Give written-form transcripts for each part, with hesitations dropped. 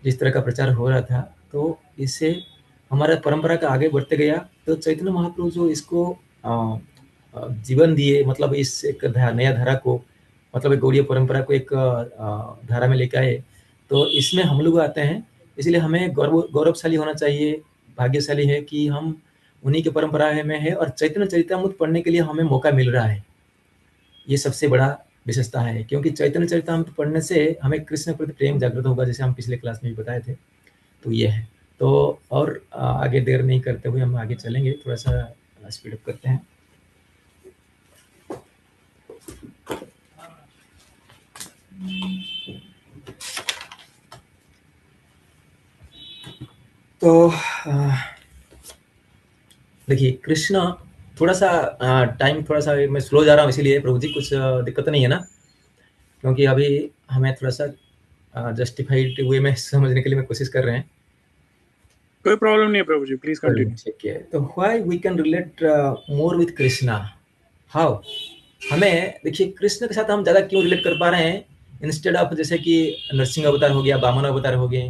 जिस तरह का प्रचार हो रहा था, तो इससे हमारा परंपरा का आगे बढ़ते गया। तो चैतन्य महाप्रभु जो इसको जीवन दिए, मतलब इस एक नया धारा को, मतलब एक गौड़ीय परंपरा को एक धारा में लेके आए, तो इसमें हम लोग आते हैं। इसलिए हमें गौरवशाली होना चाहिए, भाग्यशाली है कि हम उन्हीं की परंपरा में है और चैतन्य चरितामृत पढ़ने के लिए हमें मौका मिल रहा है। ये सबसे बड़ा विशेषता है, क्योंकि चैतन्य चरितामृत पढ़ने से हमें कृष्ण प्रति प्रेम जागृत होगा, जैसे हम पिछले क्लास में भी बताए थे। तो ये है। तो और आगे देर नहीं करते हुए हम आगे चलेंगे, थोड़ा सा स्पीड अप करते हैं। तो देखिए, कृष्ण थोड़ा सा टाइम थोड़ा सा मैं स्लो जा रहा हूँ, इसीलिए प्रभु जी कुछ दिक्कत नहीं है ना? क्योंकि अभी हमें थोड़ा सा जस्टिफाइड वे में समझने के लिए मैं कोशिश कर रहे हैं। कोई प्रॉब्लम नहीं है प्रभु जी, प्लीज कंटिन्यू। ठीक है। तो why we can relate more with Krishna, how? हमें देखिए, कृष्ण के साथ हम ज़्यादा क्यों रिलेट कर पा रहे हैं, इंस्टेड ऑफ जैसे कि नरसिंह अवतार हो गया, वामन अवतार हो गए,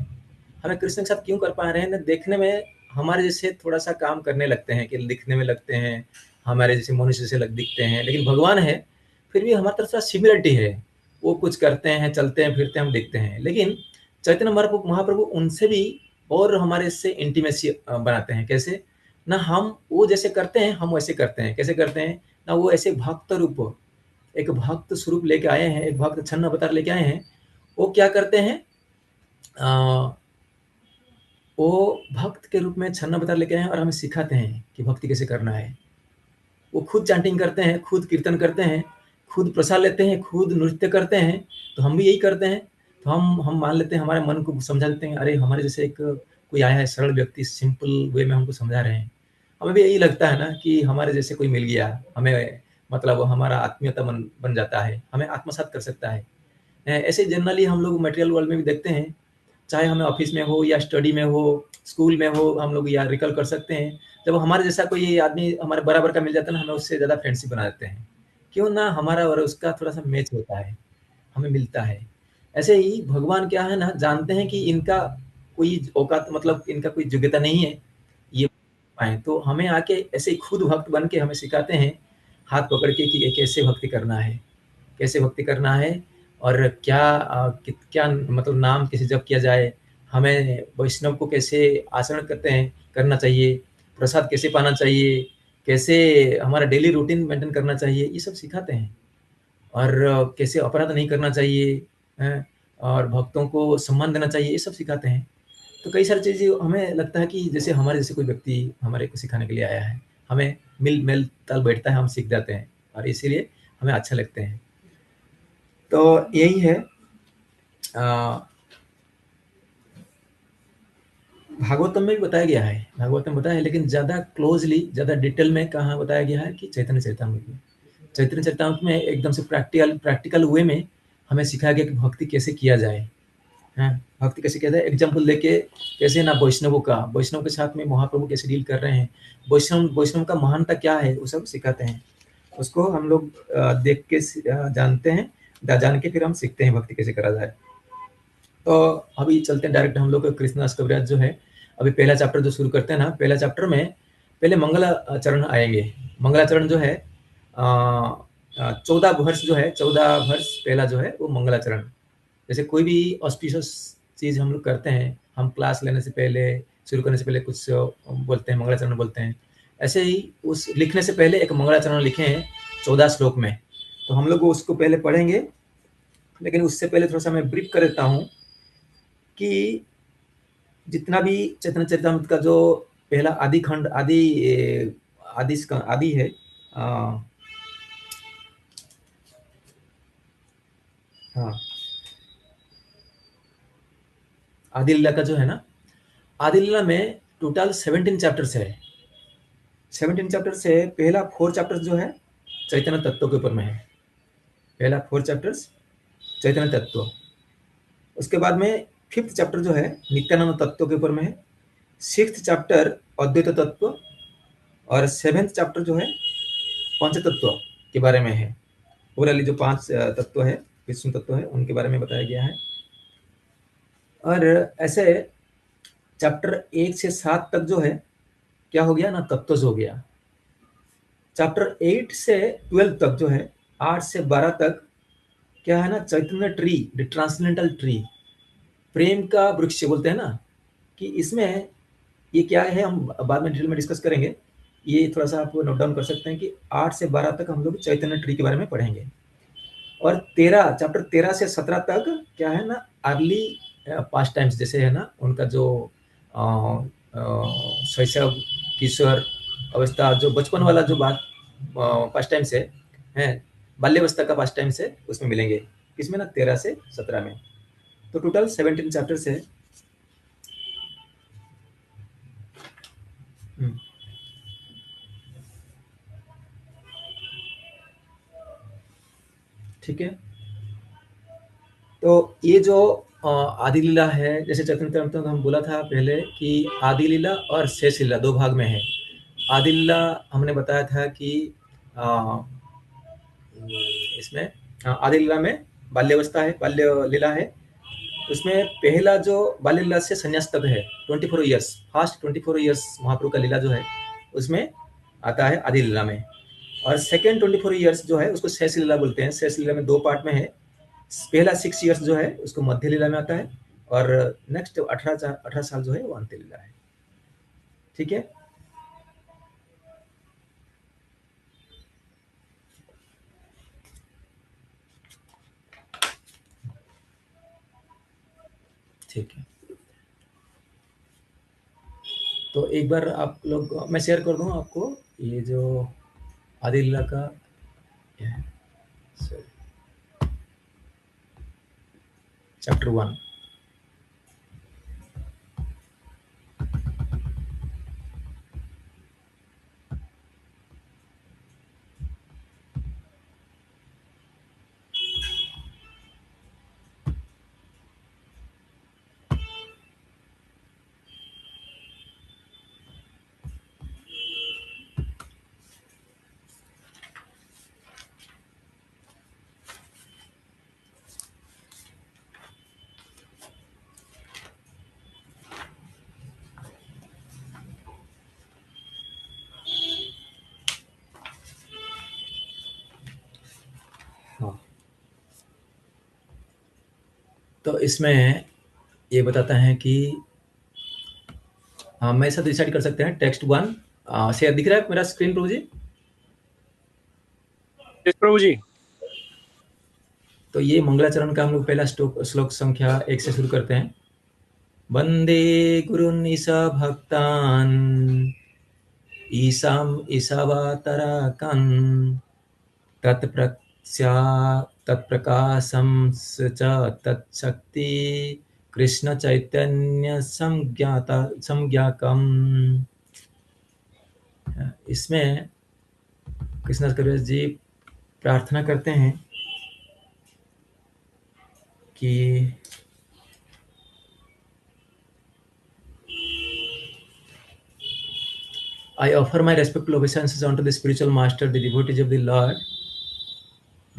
हमें कृष्ण के साथ क्यों कर पा रहे हैं ना? देखने में हमारे जैसे थोड़ा सा काम करने लगते हैं, कि दिखने में लगते हैं हमारे जैसे मनुष्य से दिखते हैं, लेकिन भगवान है फिर भी हमारे तरफ थोड़ा सिमिलरिटी है। वो कुछ करते हैं, चलते हैं, फिरते हैं, हम दिखते हैं, लेकिन चैतन्य महाप्रभु उनसे भी और हमारे से इंटीमेसी बनाते हैं। कैसे? ना हम वो जैसे करते हैं हम वैसे करते हैं। कैसे करते हैं ना? वो ऐसे भक्त रूप, एक भक्त स्वरूप लेके आए हैं, एक भक्त छन्न अवतार लेके आए हैं। वो क्या करते हैं? वो भक्त के रूप में छन्न अवतार लेके आए हैं और हमें सिखाते हैं कि भक्ति कैसे करना है। वो खुद चैंटिंग करते हैं, खुद कीर्तन करते हैं, खुद प्रसाद लेते हैं, खुद नृत्य करते हैं। तो हम भी यही करते हैं। तो हम मान लेते हैं, हमारे मन को समझा देते हैं, अरे हमारे जैसे एक कोई आया है सरल व्यक्ति, सिंपल वे में हमको समझा रहे हैं। हमें भी यही लगता है ना कि हमारे जैसे कोई मिल गया हमें, मतलब हमारा आत्मीयता बन जाता है, हमें आत्मसात कर सकता है। ऐसे जनरली हम लोग मटेरियल वर्ल्ड में भी देखते हैं, चाहे हमें ऑफिस में हो या स्टडी में हो, स्कूल में हो, हम लोग या रिकल कर सकते हैं, जब हमारे जैसा कोई आदमी हमारे बराबर का मिल जाता है ना, हमें उससे ज़्यादा फ्रेंडशिप बना देते हैं। क्यों ना? हमारा और उसका थोड़ा सा मैच होता है, हमें मिलता है। ऐसे ही भगवान क्या है ना, जानते हैं कि इनका कोई औकात, मतलब इनका कोई योग्यता नहीं है ये पाए, तो हमें आके ऐसे ही खुद भक्त बन के हमें सिखाते हैं, हाथ पकड़ के, कि कैसे भक्ति करना है, कैसे भक्ति करना है, और क्या क्या मतलब नाम कैसे जप किया जाए, हमें वैष्णव को कैसे आचरण करना चाहिए, प्रसाद कैसे पाना चाहिए, कैसे हमारा डेली रूटीन मेंटेन करना चाहिए, ये सब सिखाते हैं। और कैसे अपराध नहीं करना चाहिए, हैं? और भक्तों को सम्मान देना चाहिए, ये सब सिखाते हैं। तो कई सारी चीज़ें हमें लगता है कि जैसे हमारे जैसे कोई व्यक्ति हमारे को सिखाने के लिए आया है, हमें मेल ताल बैठता है, हम सीख जाते हैं और इसीलिए हमें अच्छा लगते हैं। तो यही है। भागवतम में भी बताया गया है, भागवतम बताया है, लेकिन ज़्यादा क्लोजली, ज़्यादा डिटेल में कहाँ बताया गया है कि चैतन्य चरितामृत में। चैतन्य चरितामृत में एकदम से प्रैक्टिकल वे में हमें सिखाया गया कि भक्ति कैसे किया जाए। हैं? भक्ति कैसे किया जाए, एग्जाम्पल देके, कैसे ना वैष्णव के साथ में महाप्रभु कैसे डील कर रहे हैं, वैष्णव का महानता क्या है, वो सब सिखाते हैं। उसको हम लोग देख के जानते हैं, जान के फिर हम सीखते हैं भक्ति कैसे करा जाए। तो अभी चलते हैं डायरेक्ट हम लोग कृष्णदास कविराज जो है, अभी पहला चैप्टर जो शुरू करते हैं ना, पहला चैप्टर में पहले मंगलाचरण आएंगे। मंगलाचरण जो है 14 वर्ष जो है, 14 वर्ष पहला जो है वो मंगलाचरण। जैसे कोई भी ऑस्पिशियस चीज़ हम लोग करते हैं, हम क्लास लेने से पहले, शुरू करने से पहले कुछ बोलते हैं, मंगलाचरण बोलते हैं। ऐसे ही उस लिखने से पहले एक मंगलाचरण लिखे हैं 14 श्लोक में, तो हम लोग उसको पहले पढ़ेंगे। लेकिन उससे पहले थोड़ा सा मैं ब्रीफ कर देता हूँ कि जितना भी चैतन्य चरितामृत का जो पहला आदि खंड, आदि है, हाँ, आदि लीला का जो है ना, आदि लीला में टोटल 17 चैप्टर्स है। 17 चैप्टर से पहला 4 चैप्टर्स जो है चैतन्य तत्व के ऊपर में है। पहला 4 चैप्टर्स चैतन्य तत्व, उसके बाद में 5th चैप्टर जो है नित्यानंद तत्व के ऊपर में है। 6th चैप्टर अद्वैत तत्व, और 7th चैप्टर जो है पंच तत्व के बारे में है। ओवरऑली जो 5 तत्व है कृष्ण तत्व है उनके बारे में बताया गया है। और ऐसे चैप्टर 1 से 7 तक जो है क्या हो गया ना, तत्वज हो गया। चैप्टर 8 से 12 तक जो है, 8 से 12 तक क्या है ना, चैतन्य ट्री, द ट्रांससेंडेंटल ट्री, प्रेम का वृक्ष बोलते हैं ना, कि इसमें ये क्या है हम बाद में डिटेल में डिस्कस करेंगे। ये थोड़ा सा आप नोट डाउन कर सकते हैं कि 8 से 12 तक हम लोग चैतन्य ट्री के बारे में पढ़ेंगे। और 13 चैप्टर 13 से 17 तक क्या है ना, अर्ली पास्ट टाइम्स, जैसे है ना उनका जो शैशव किशोर अवस्था, जो बचपन वाला जो बात पास्ट टाइम है बाल्यावस्था का पास्ट टाइम से उसमें मिलेंगे। किसमें ना, 13 से 17 में। तो टोटल 17 चैप्टर्स है। ठीक है। तो ये जो आदि लीला है, जैसे चैतन्य चरितामृत हम बोला था पहले कि आदि लीला और शेष लीला 2 भाग में है। आदि लीला हमने बताया था कि इसमें आदि लीला में बाल्यावस्था है, बाल्य लीला है। उसमें पहला जो बाल्य लीला से संन्यास तक है 24 ईयर्स, फर्स्ट 24 ईयर्स महाप्रभु का लीला जो है उसमें आता है आदि लीला में। और सेकेंड 24 ईयर्स जो है उसको शेष लीला बोलते हैं। शेष लीला में 2 पार्ट में है। पहला 6 ईयर्स जो है उसको मध्य लीला में आता है, और नेक्स्ट 18 साल जो है वो अंत्य लीला है। ठीक है। ठीक है। तो एक बार आप लोग, मैं शेयर कर दूं आपको ये जो आदि लीला का चैप्टर 1। हाँ, तो इसमें ये बताता है कि मैं ऐसा डिसाइड कर सकते हैं। टेक्स्ट 1 शेयर दिख रहा है मेरा स्क्रीन प्रभु जी? यस प्रभु जी। तो ये मंगलाचरण का हम लोग पहला श्लोक संख्या 1 से शुरू करते हैं। वंदे गुरुन् ईशा भक्तान् ईशाम ईशावातराकन् तत्प्रकाशं च तत्शक्ति कृष्ण चैतन्य संज्ञाकम्। इसमें कृष्ण कबीर जी प्रार्थना करते हैं कि I offer my respectful obeisances unto the spiritual master, the devotees of the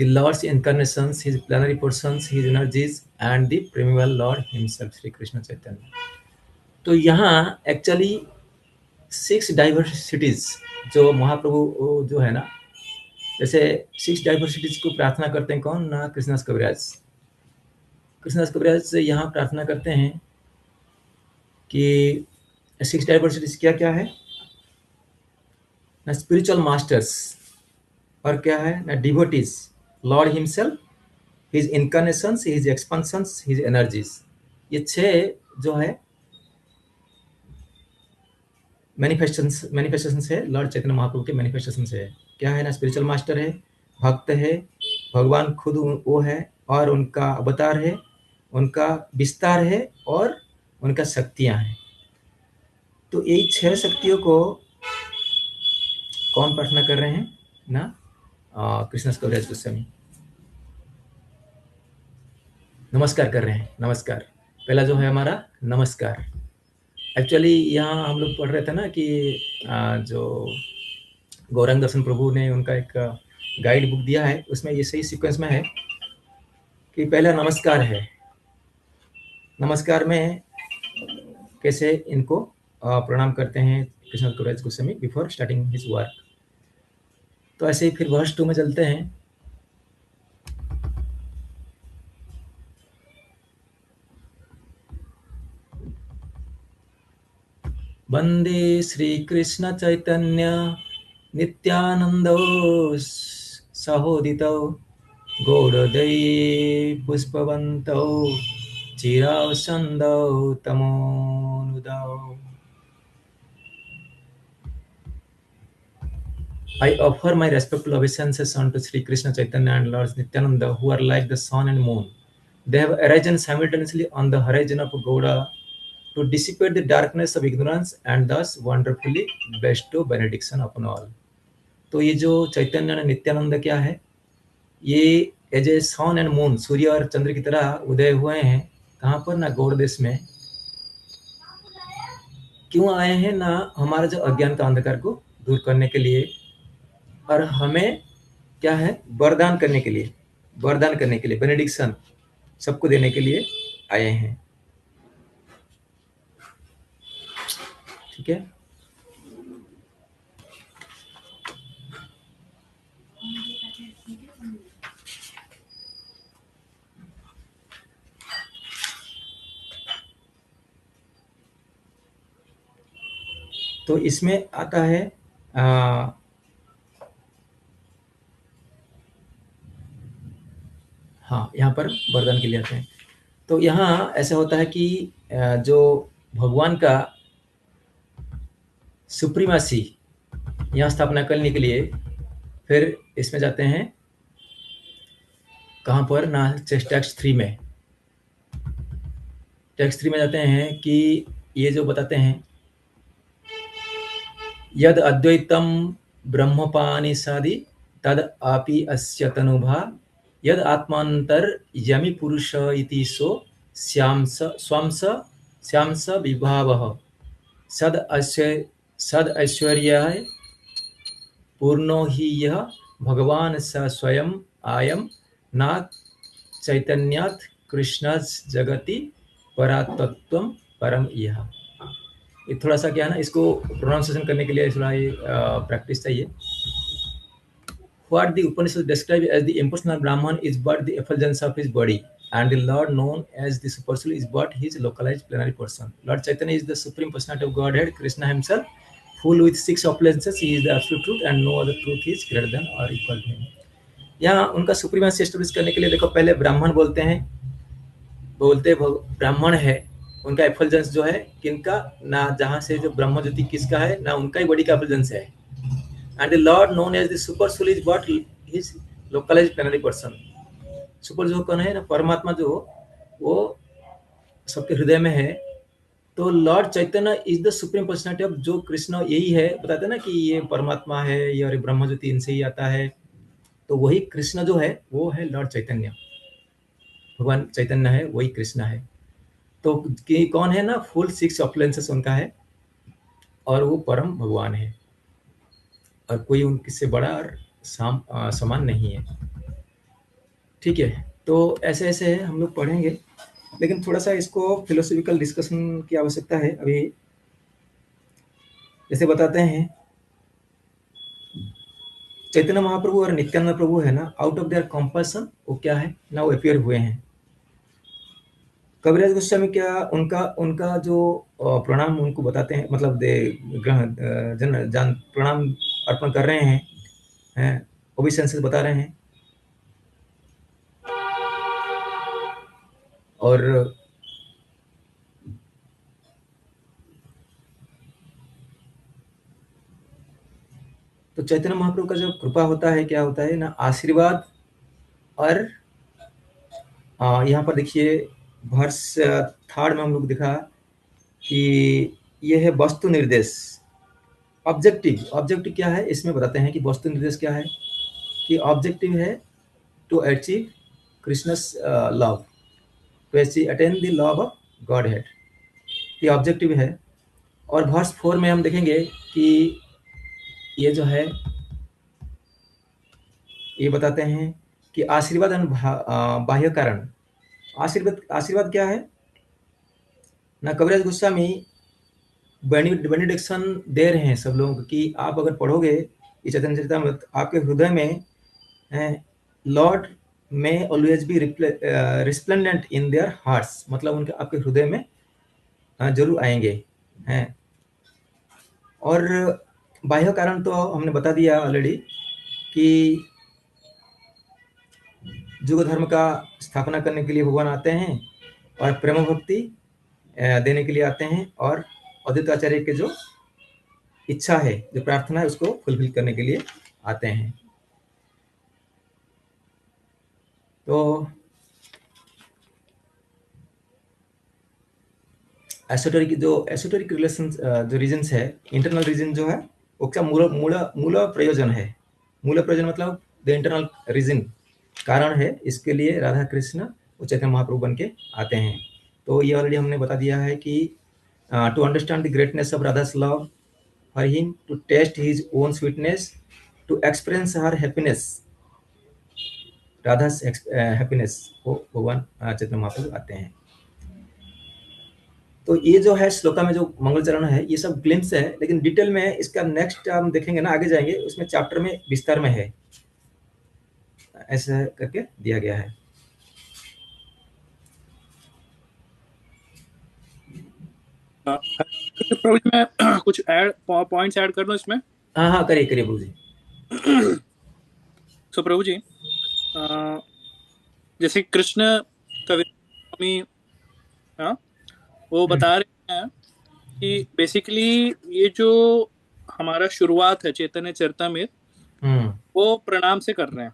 Lord's incarnations, his plenary portions, his energies, and the primeval Lord himself, Sri Krishna Chaitanya. तो यहाँ एक्चुअली 6 डाइवर्सिटीज जो महाप्रभु जो है ना, जैसे 6 डाइवर्सिटीज को प्रार्थना करते हैं कौन ना, कृष्णदास कविराज। कृष्णदास कविराज से यहाँ प्रार्थना करते हैं कि 6 डाइवर्सिटीज क्या क्या है ना, स्पिरिचुअल मास्टर्स, और क्या है ना, devotees, Lord himself, his incarnations, his expansions, his energies. ये 6 जो है मैनिफेस्टेशन है, लॉर्ड चैतन्य महाप्रभु के मैनिफेस्टेशन है। क्या है ना, स्पिरिचुअल मास्टर है, भक्त है, भगवान खुद वो है, और उनका अवतार है, उनका विस्तार है, और उनका शक्तियां हैं। तो यही 6 शक्तियों को कौन प्रार्थना कर रहे हैं ना, कृष्णदास कविराज गोस्वामी नमस्कार कर रहे हैं। नमस्कार पहला जो है हमारा नमस्कार। एक्चुअली यहाँ हम लोग पढ़ रहे थे ना कि जो गौरांग दर्शन प्रभु ने उनका एक गाइड बुक दिया है, उसमें ये सही सीक्वेंस में है कि पहला नमस्कार है। नमस्कार में कैसे इनको प्रणाम करते हैं Krishna Kaviraj Goswami before starting his work. तो ऐसे ही फिर वर्स 2 में चलते हैं। वंदे श्री कृष्ण चैतन्य नित्यानंदो सहोदितो गौरदयी पुष्पवंतो चिरासंदो तमोनुदौ। I offer my respectful obeisances unto Sri Krishna Chaitanya and Lord Nityananda, who are like the sun and moon. They have arisen simultaneously on the horizon of Gauda to dissipate the darkness of ignorance and thus wonderfully bestow benediction upon all. तो ये जो चैतन्य और नित्यानंद क्या है, ये as a sun and moon, सूर्य और चंद्र की तरह उदय हुए हैं। कहाँ पर? ना गौड़ देश में। क्यों आए हैं? ना हमारा जो अज्ञान का अंधकार को दूर करने के लिए, और हमें क्या है? वरदान करने के लिए, वरदान करने के लिए, बेनेडिक्शन सबको देने के लिए आए हैं। ठीक है। तो इसमें आता है हाँ, यहाँ पर वरदान के लिए आते हैं। तो यहाँ ऐसा होता है कि जो भगवान का सुप्रीमासी यहाँ स्थापना करने के लिए फिर इसमें जाते हैं। कहाँ पर? ना टेक्स्ट 3 में। टेक्स्ट 3 में जाते हैं कि ये जो बताते हैं, यद अद्वैतम ब्रह्मपानिषादि तद आपि अस्य तनुभा यद आत्मांतर यमि पुरुष इति सो श्यामस विभावः सद ऐश्वर्याय पूर्णो हि यः भगवान स स्वयं आयम न चैतन्यात् कृष्णस् जगति परातत्वम परम यः। ये थोड़ा सा क्या है ना, इसको प्रोनाउंसिएशन करने के लिए थोड़ा ये प्रैक्टिस चाहिए। What the Upanishad describe as the impersonal Brahman is but the effulgence of his body, and the Lord known as the Supersoul is but his localized plenary person. Lord Chaitanya is the supreme personality of Godhead, Krishna himself, full with 6 opulences. He is the absolute truth, and no other truth is greater than or equal to him. यहाँ उनका supremacy establish करने के लिए देखो, पहले ब्राह्मण बोलते हैं, ब्राह्मण है, उनका एफल्जेंस जो है किनका? ना जहाँ से जो ब्रह्म ज्योति किसका है? ना उनका ही बॉडी का एफल्जेंस है। And the Lord known as the super soul is what his localized plenary person. Super जो कौन है? ना परमात्मा जो वो सबके हृदय में है। तो Lord Chaitanya is the supreme personality of जो कृष्ण, यही है। बताते हैं ना कि ये परमात्मा है, ये और ब्रह्म ज्योति इनसे ही आता है। तो वही कृष्ण जो है वो है लॉर्ड चैतन्य। भगवान चैतन्य है, वही कृष्ण है। तो कि कौन है ना? फुल 6 ऑपुलेंसेस उनका है, और वो परम भगवान है, और कोई उनसे बड़ा और समान नहीं है। ठीक है। तो ऐसे ऐसे हम लोग पढ़ेंगे, लेकिन थोड़ा सा इसको फिलोसॉफिकल डिस्कशन की आवश्यकता है अभी। जैसे बताते हैं, चैतन्य महाप्रभु और नित्यानंद प्रभु है ना, आउट ऑफ देयर कंपल्सन वो क्या है ना, वो अपियर हुए हैं। कविराज गोस्वामी क्या उनका जो प्रणाम उनको बताते हैं, मतलब प्रणाम अर्पण कर रहे हैं, ओबिसेंसेस बता रहे हैं। और तो चैतन्य महाप्रभु का जब कृपा होता है, क्या होता है ना, आशीर्वाद। और यहाँ पर देखिए वर्स 3 में हम लोग दिखा कि ये है वस्तु निर्देश। ऑब्जेक्टिव क्या है इसमें बताते हैं कि वस्तु निर्देश क्या है, कि ऑब्जेक्टिव है to achieve Krishna's love, to attain the love of Godhead, ये ऑब्जेक्टिव है। और वर्स 4 में हम देखेंगे कि ये जो है ये बताते हैं कि आशीर्वाद एंड बाह्य कारण। आशीर्वाद क्या है ना, कविराज गोस्वामी बेनिडिक्शन दे रहे हैं सब लोगों को कि आप अगर पढ़ोगे ये चैतन्य चरितामृत, आपके हृदय में Lord may always B resplendent in their hearts, मतलब उनके आपके हृदय में जरूर आएंगे हैं। और बाह्य कारण तो हमने बता दिया ऑलरेडी कि युग धर्म का स्थापना करने के लिए भगवान आते हैं और प्रेम भक्ति देने के लिए आते हैं, और अद्वैत आचार्य के जो इच्छा है, जो प्रार्थना है, उसको फुलफिल करने के लिए आते हैं। तो एसोटेरिक रिलेशन जो रीजन्स है, इंटरनल रीजन जो है, उसका मूल प्रयोजन है। मूल प्रयोजन मतलब द इंटरनल रीजन, कारण है, इसके लिए राधा कृष्ण और चैतन्य महाप्रभु बन के आते हैं। तो ये ऑलरेडी हमने बता दिया है कि to understand the greatness of Radha's love for him, to taste his own sweetness, to experience her happiness, Radha's happiness को भगवान चैतन्य महाप्रभु आते हैं। तो ये जो है श्लोका में जो मंगल चरण है, ये सब ग्लिम्स है, लेकिन डिटेल में इसका नेक्स्ट हम देखेंगे ना, आगे जाएंगे, उसमें चैप्टर में विस्तार में है, ऐसा करके दिया गया है। प्रभु जी मैं कुछ पॉइंट्स ऐड कर दूं इसमें। हाँ हाँ, करिए करिए प्रभु जी। सो प्रभु जी जैसे कृष्ण कवि स्वामी वो बता रहे हैं कि बेसिकली ये जो हमारा शुरुआत है चैतन्य चरितामृत, वो प्रणाम से कर रहे हैं।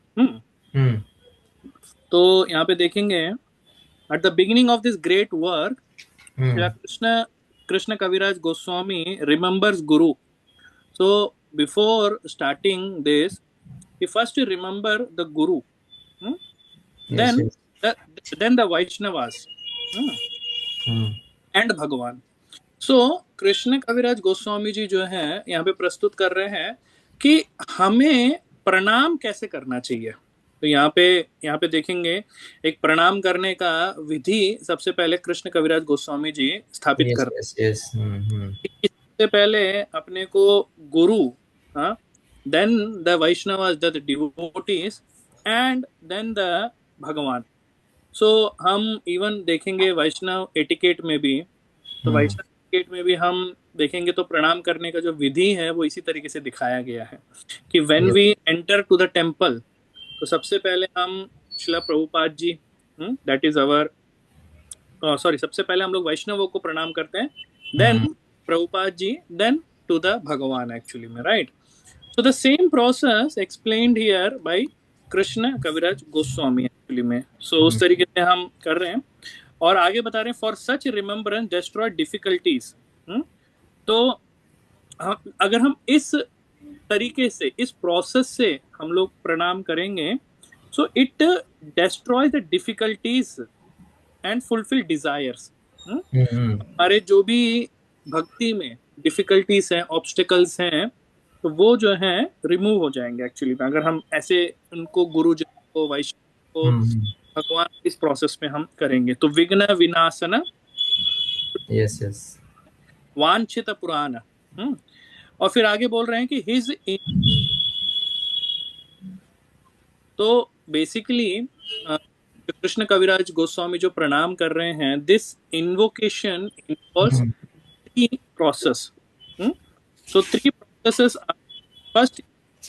तो यहाँ पे देखेंगे at the beginning of this great work Krishna Kaviraj Goswami remembers guru. So before starting this he first remember the guru, then the Vaishnavas and Bhagwan. So Krishna Kaviraj Goswami ji जो है यहाँ पे प्रस्तुत कर रहे हैं कि हमें प्रणाम कैसे करना चाहिए। तो यहाँ पे देखेंगे एक प्रणाम करने का विधि सबसे पहले कृष्ण कविराज गोस्वामी जी स्थापित कर रहे हैं। इससे पहले अपने को गुरु, then the Vaishnavas, the devotees, and then the Bhagavan. So हम इवन देखेंगे वैष्णव एटिकेट में भी, तो वैष्णव एटिकेट में भी हम देखेंगे तो प्रणाम करने का जो विधि है वो इसी तरीके से दिखाया गया है कि when we enter to the temple, तो सबसे पहले हम Srila Prabhupada ji, that is our सबसे पहले हम लोग वैष्णवों को प्रणाम करते हैं, then Prabhupada ji, then to the Bhagavan actually में, right. So the same process explained here by Krishna Kaviraj Goswami actually में। So उस तरीके से हम कर रहे हैं और आगे बता रहे हैं for such remembrance destroy difficulties। तो अगर हम इस तरीके से, इस प्रोसेस से हम लोग प्रणाम करेंगे, so it destroys the difficulties and fulfill desires। हमारे जो भी भक्ति में डिफिकल्टीज हैं, ऑब्स्टिकल्स हैं, तो वो जो है रिमूव हो जाएंगे एक्चुअली में, अगर हम ऐसे उनको गुरु जी को, वैष्णव को, भगवान इस प्रोसेस में हम करेंगे। तो विघ्न विनाशन, यस यस, वांछित पुराण। और फिर आगे बोल रहे हैं कि हिज, तो बेसिकली कृष्ण कविराज गोस्वामी जो प्रणाम कर रहे हैं, this invocation involves 3 process. So 3 processes are first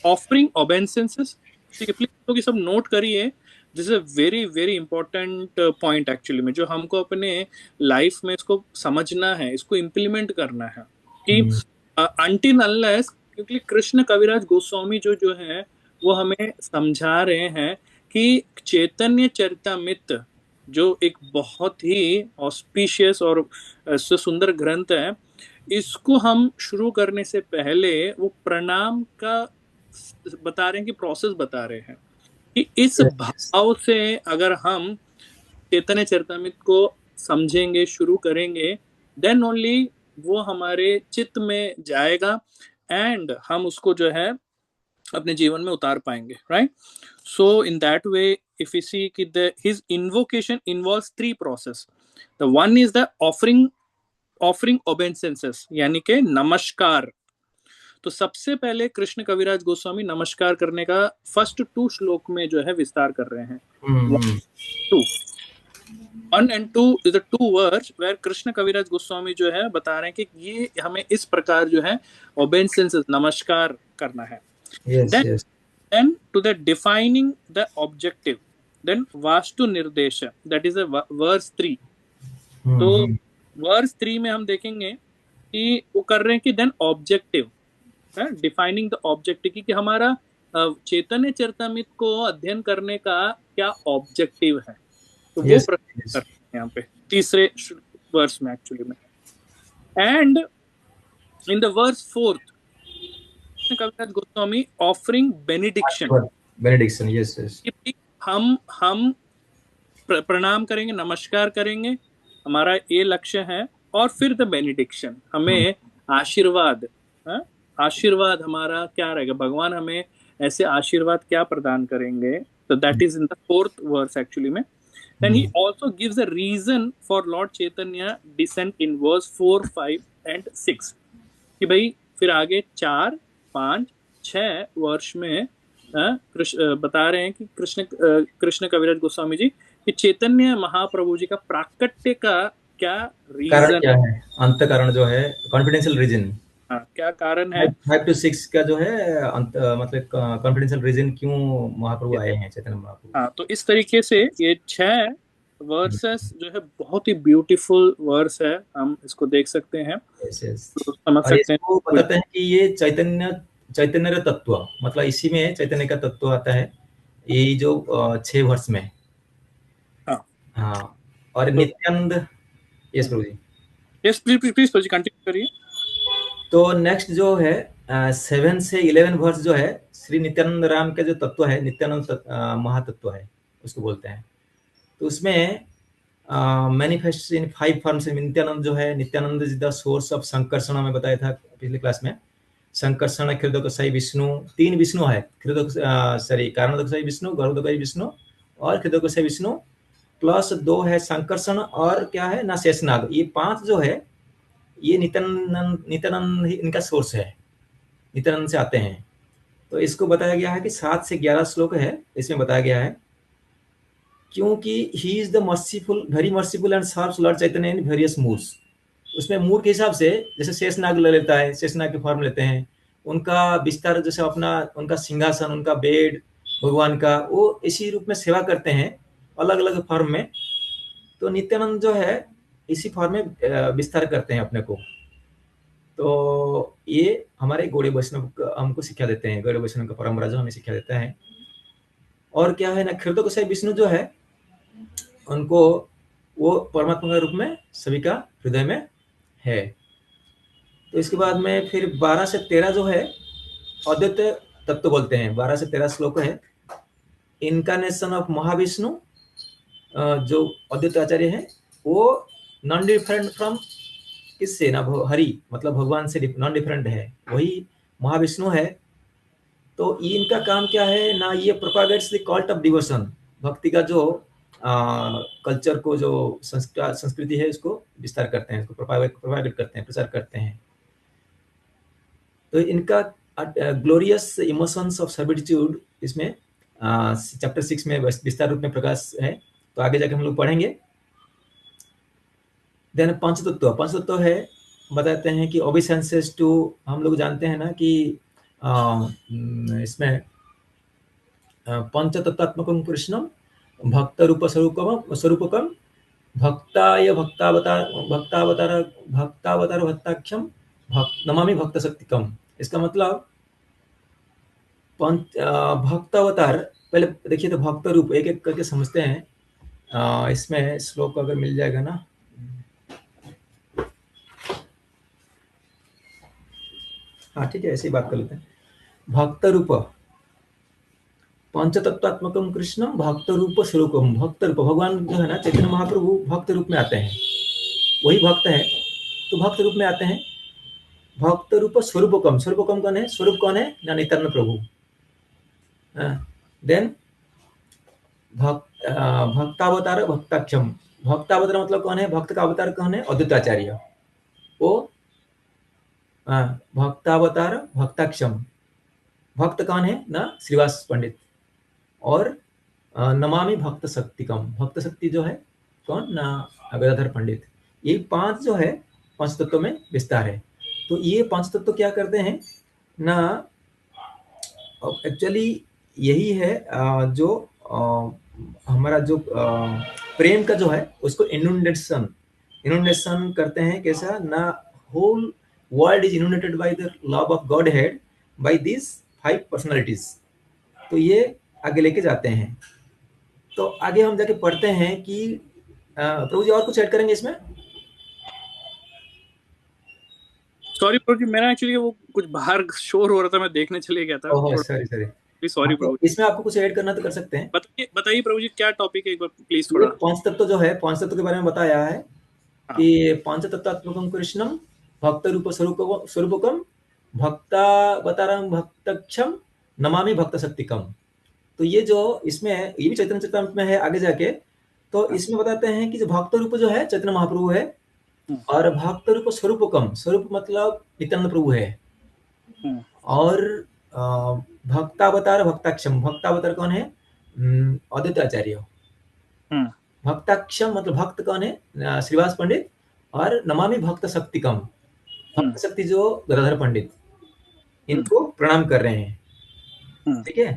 offering obeisances। ठीक है, प्लीज लोग ये सब नोट करिए, this is a very very important point actually में, जो हमको अपने लाइफ में इसको समझना है, इसको इम्प्लीमेंट करना है कि अनटिल अनलेस, क्योंकि कृष्ण कविराज गोस्वामी जो है वो हमें समझा रहे हैं कि चैतन्य चरितामृत जो एक बहुत ही ऑस्पिशियस और सुंदर ग्रंथ है, इसको हम शुरू करने से पहले वो प्रणाम का बता रहे हैं कि प्रोसेस बता रहे हैं कि इस भाव से अगर हम चैतन्य चरितामृत को समझेंगे, शुरू करेंगे, देन ओनली वो हमारे चित्त में जाएगा एंड हम उसको जो है अपने जीवन में उतार पाएंगे, right. So in that way, if we see his invocation involves three process. The one is the offering obeisances, यानी के नमस्कार. तो सबसे पहले कृष्ण कविराज गोस्वामी नमस्कार करने का फर्स्ट 2 श्लोक में जो है विस्तार कर रहे हैं. 1 and 2 is the 2 words where Krishna Kaviraj Goswami जो है बता रहे हैं कि ये हमें इस प्रकार जो है obeisances नमस्कार करना है. Then to the defining the objective, then vastu nirdesha, that is a verse 3. तो verse 3 में हम देखेंगे कि वो कर रहे हैं कि then objective, defining the objective, कि हमारा चैतन्य चरितमृत को अध्ययन करने का क्या ऑब्जेक्टिव है. तो वो प्रश्न कर रहे हैं यहाँ पे तीसरे वर्स में एक्चुअली में. And in the verse 4 Kaviraj Goswami offering benediction, yes, हम प्रणाम करेंगे, नमस्कार करेंगे, हमारा ये लक्ष्य है. और फिर द बेनिडिक्शन, हमें आशीर्वाद, आशीर्वाद हमारा क्या रहेगा, भगवान हमें ऐसे आशीर्वाद क्या प्रदान करेंगे. तो that is in the 4th verse actually में. Then he also gives a reason for Lord Chaitanya descent in verse 4, 5 and 6, कि भाई फिर आगे 4, 5, 6 वर्ष में बता रहे हैं कि कृष्ण कविराज गोस्वामी जी कि चैतन्य महाप्रभु जी का प्राकट्य का क्या रीजन, क्या है, अंत कारण जो है, कॉन्फिडेंशियल रीजन, क्या कारण है. 5 to 6 का जो है मतलब कॉन्फिडेंशियल रीजन क्यों महाप्रभु आए हैं, चैतन्य महाप्रभु. तो इस तरीके से ये 6 वर्सेस जो है बहुत ही ब्यूटीफुल वर्स है, हम इसको देख सकते हैं. तो समझ सकते हैं, बताते हैं कि ये चैतन्य तत्व, मतलब इसी में चैतन्य का तत्व आता है, ये जो 6 वर्ष में. हाँ, और Nityananda. Yes Prabhu ji. Yes, please Prabhu ji continue करिए. तो नेक्स्ट जो है 7 से 11 वर्ष जो है श्री नित्यानंद राम का जो तत्व है, नित्यानंद महातत्व है उसको बोलते हैं. तो उसमें मैनिफेस्ट इन 5 फॉर्म्स. नित्यानंद जो है, Nityananda is the source of Sankarshana, में बताया था पिछले क्लास में. संकर्षण, हृदय विष्णु, 3 विष्णु है, कारणोदकसाई विष्णु, गरुड़ोदकाई विष्णु और हृदय विष्णु, प्लस 2 है संकर्षण, और क्या है ना, शेषनाग. ये 5 जो है ये नित्यानंद इनका सोर्स है, नित्यानंद से आते हैं. तो इसको बताया गया है कि 7 से 11 श्लोक है, इसमें बताया गया है क्योंकि he is the merciful, very merciful and serves Lord Chaitanya in various moods. उसमें मूड के हिसाब से जैसे शेषनाग ले लेता है, शेषनाग के फॉर्म लेते हैं, उनका विस्तार जैसे अपना उनका सिंहासन, उनका बेड भगवान का, वो इसी रूप में सेवा करते हैं अलग अलग फॉर्म में. तो नित्यानंद जो है इसी फॉर्म में विस्तार करते हैं अपने को. तो ये हमारे गौड़ीय वैष्णव हमको शिक्षा देते हैं, गौड़ीय वैष्णव का परंपरा जो हमें शिक्षा देता है. और क्या है ना, हृदय विष्णु जो है उनको वो परमात्मा के रूप में सभी का हृदय में है. तो इसके बाद में फिर 12 से 13 जो है अद्वैत तत्व बोलते हैं. 12 से 13 श्लोक है इनकारनेशन ऑफ महाविष्णु, जो अद्वैत आचार्य है, वो नॉन डिफरेंट फ्रॉम किससे ना, हरि, मतलब भगवान से नॉन डिफरेंट है, वही महाविष्णु है. तो इनका काम क्या है ना, ये propagates the cult of devotion, भक्ति का जो कल्चर को, जो संस्कृति है, उसको विस्तार करते हैं, इसको प्रोपागेट करते हैं, प्रचार करते हैं. तो इनका ग्लोरियस इमोशंस ऑफ सर्विट्यूड इसमें चैप्टर 6 में विस्तार रूप में प्रकाश है. तो आगे जाके हम लोग पढ़ेंगे. देन पंचतत्व है, बताते हैं कि ओबिसेंसेस टू, हम लोग जानते हैं ना कि इसमें पंचतत्वात्मकं कृष्णम भक्त रूप स्वरूपकम भक्ताय भक्तावतार भक्ताख्यम नमामि भक्त शक्तिकम. इसका मतलब भक्त अवतार, पहले देखिए तो भक्त रूप एक एक करके समझते हैं. इसमें श्लोक अगर मिल जाएगा ना, हाँ ठीक है, ऐसे ही बात कर लेते हैं. भक्त रूप पंचतत्वात्मकम कृष्णम भक्त रूप स्वरूपम. भक्त रूप भगवान जो है ना, चैतन्य महाप्रभु भक्त रूप में आते हैं, वही भक्त है तो भक्त रूप में आते हैं. भक्त रूप स्वरूपकम, स्वरूपकम कौन है, स्वरूप कौन है ना, नित्यानंद प्रभु. देन भक्तावतार भक्ताक्षम। भक्तावतार मतलब कौन है? भक्त का अवतार कौन है? अद्वैताचार्य। वो भक्तावतार भक्ताक्षम। भक्त कौन है ना? श्रीवास पंडित। और नमामि भक्त शक्तिकम। भक्त शक्ति जो है कौन ना? गदाधर पंडित। ये 5 जो है 5 तत्व में विस्तार है। तो ये 5 तत्व क्या करते हैं ना? एक्चुअली यही है जो हमारा जो प्रेम का जो है उसको इनुंडेशन करते हैं। कैसा ना? Whole world is inundated by the love of Godhead by this 5 personalities. तो ये आगे लेके जाते हैं। तो आगे हम जाके पढ़ते हैं कि प्रभु जी और कुछ ऐड करेंगे इसमें? सॉरी प्रभु जी, मेरा एक्चुअली वो कुछ बाहर शोर हो रहा था, मैं देखने चले गया था। Oh sorry sorry. सॉरी प्रभु। इसमें आपको कुछ ऐड करना तो कर सकते हैं। बताइए प्रभु जी, क्या टॉपिक है एक बार प्लीज ये थोड़ा। 5 तत्व जो है 5 तत्व के बारे में बताया है कि पंचतत्वात्मकं कृष्णं भक्त रूप स्वरूपकम भक्तावतारं भक्तक्षम नमामि भक्त शक्तिकम। तो ये जो इसमें ये भी चैतन्य चरितामृत में है आगे जाके। तो इसमें बताते हैं कि जो भक्त रूप जो है चैतन्य महाप्रभु है, और भक्त रूप स्वरूपकम, स्वरूप मतलब नित्यानंद प्रभु है। और भक्तावतार भक्ताक्षम, भक्तावतार कौन है? अद्वैत आचार्य। भक्ताक्षम मतलब भक्त कौन है? श्रीवास पंडित। और नमामि भक्त शक्तिकम, भक्त शक्ति जो गदाधर पंडित, इनको प्रणाम कर रहे हैं। ठीक है,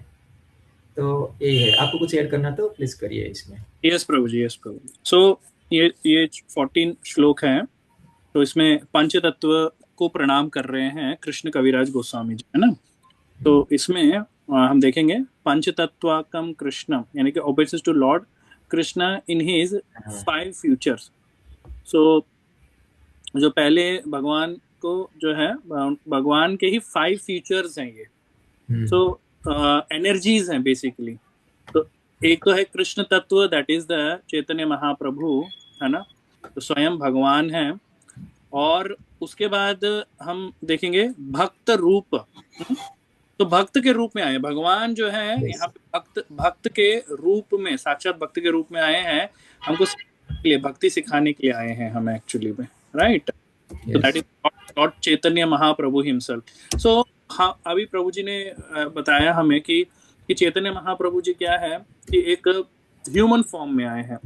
तो यही है। आपको कुछ ऐड करना तो प्लीज करिए इसमें। यस प्रभु जी, यस प्रभु। सो ये 14 श्लोक हैं। तो इसमें पंच तत्व को प्रणाम कर रहे हैं कृष्ण कविराज गोस्वामी जी, है ना। तो इसमें हम देखेंगे पंच तत्वाकम कृष्णम, यानी कि obeisances to Lord Krishna in his 5 features. So जो पहले भगवान को जो है, भगवान के ही 5 फ्यूचर्स हैं ये। सो एनर्जीज हैं बेसिकली। तो एक तो है कृष्ण तत्व, that is the Chaitanya Mahaprabhu, है ना, तो स्वयं भगवान है। और उसके बाद हम देखेंगे भक्त रूप। तो भक्त के रूप में आए भगवान जो है यहाँ पे, भक्त के रूप में, साक्षात भक्त के रूप में आए हैं। हमको भक्ति सिखाने के लिए आए हैं हम एक्चुअली में, राइट। तो that is Lord Chaitanya Mahaprabhu himself. So हाँ, अभी प्रभु जी ने बताया हमें कि चैतन्य महाप्रभु जी क्या है कि एक ह्यूमन फॉर्म में आए हैं,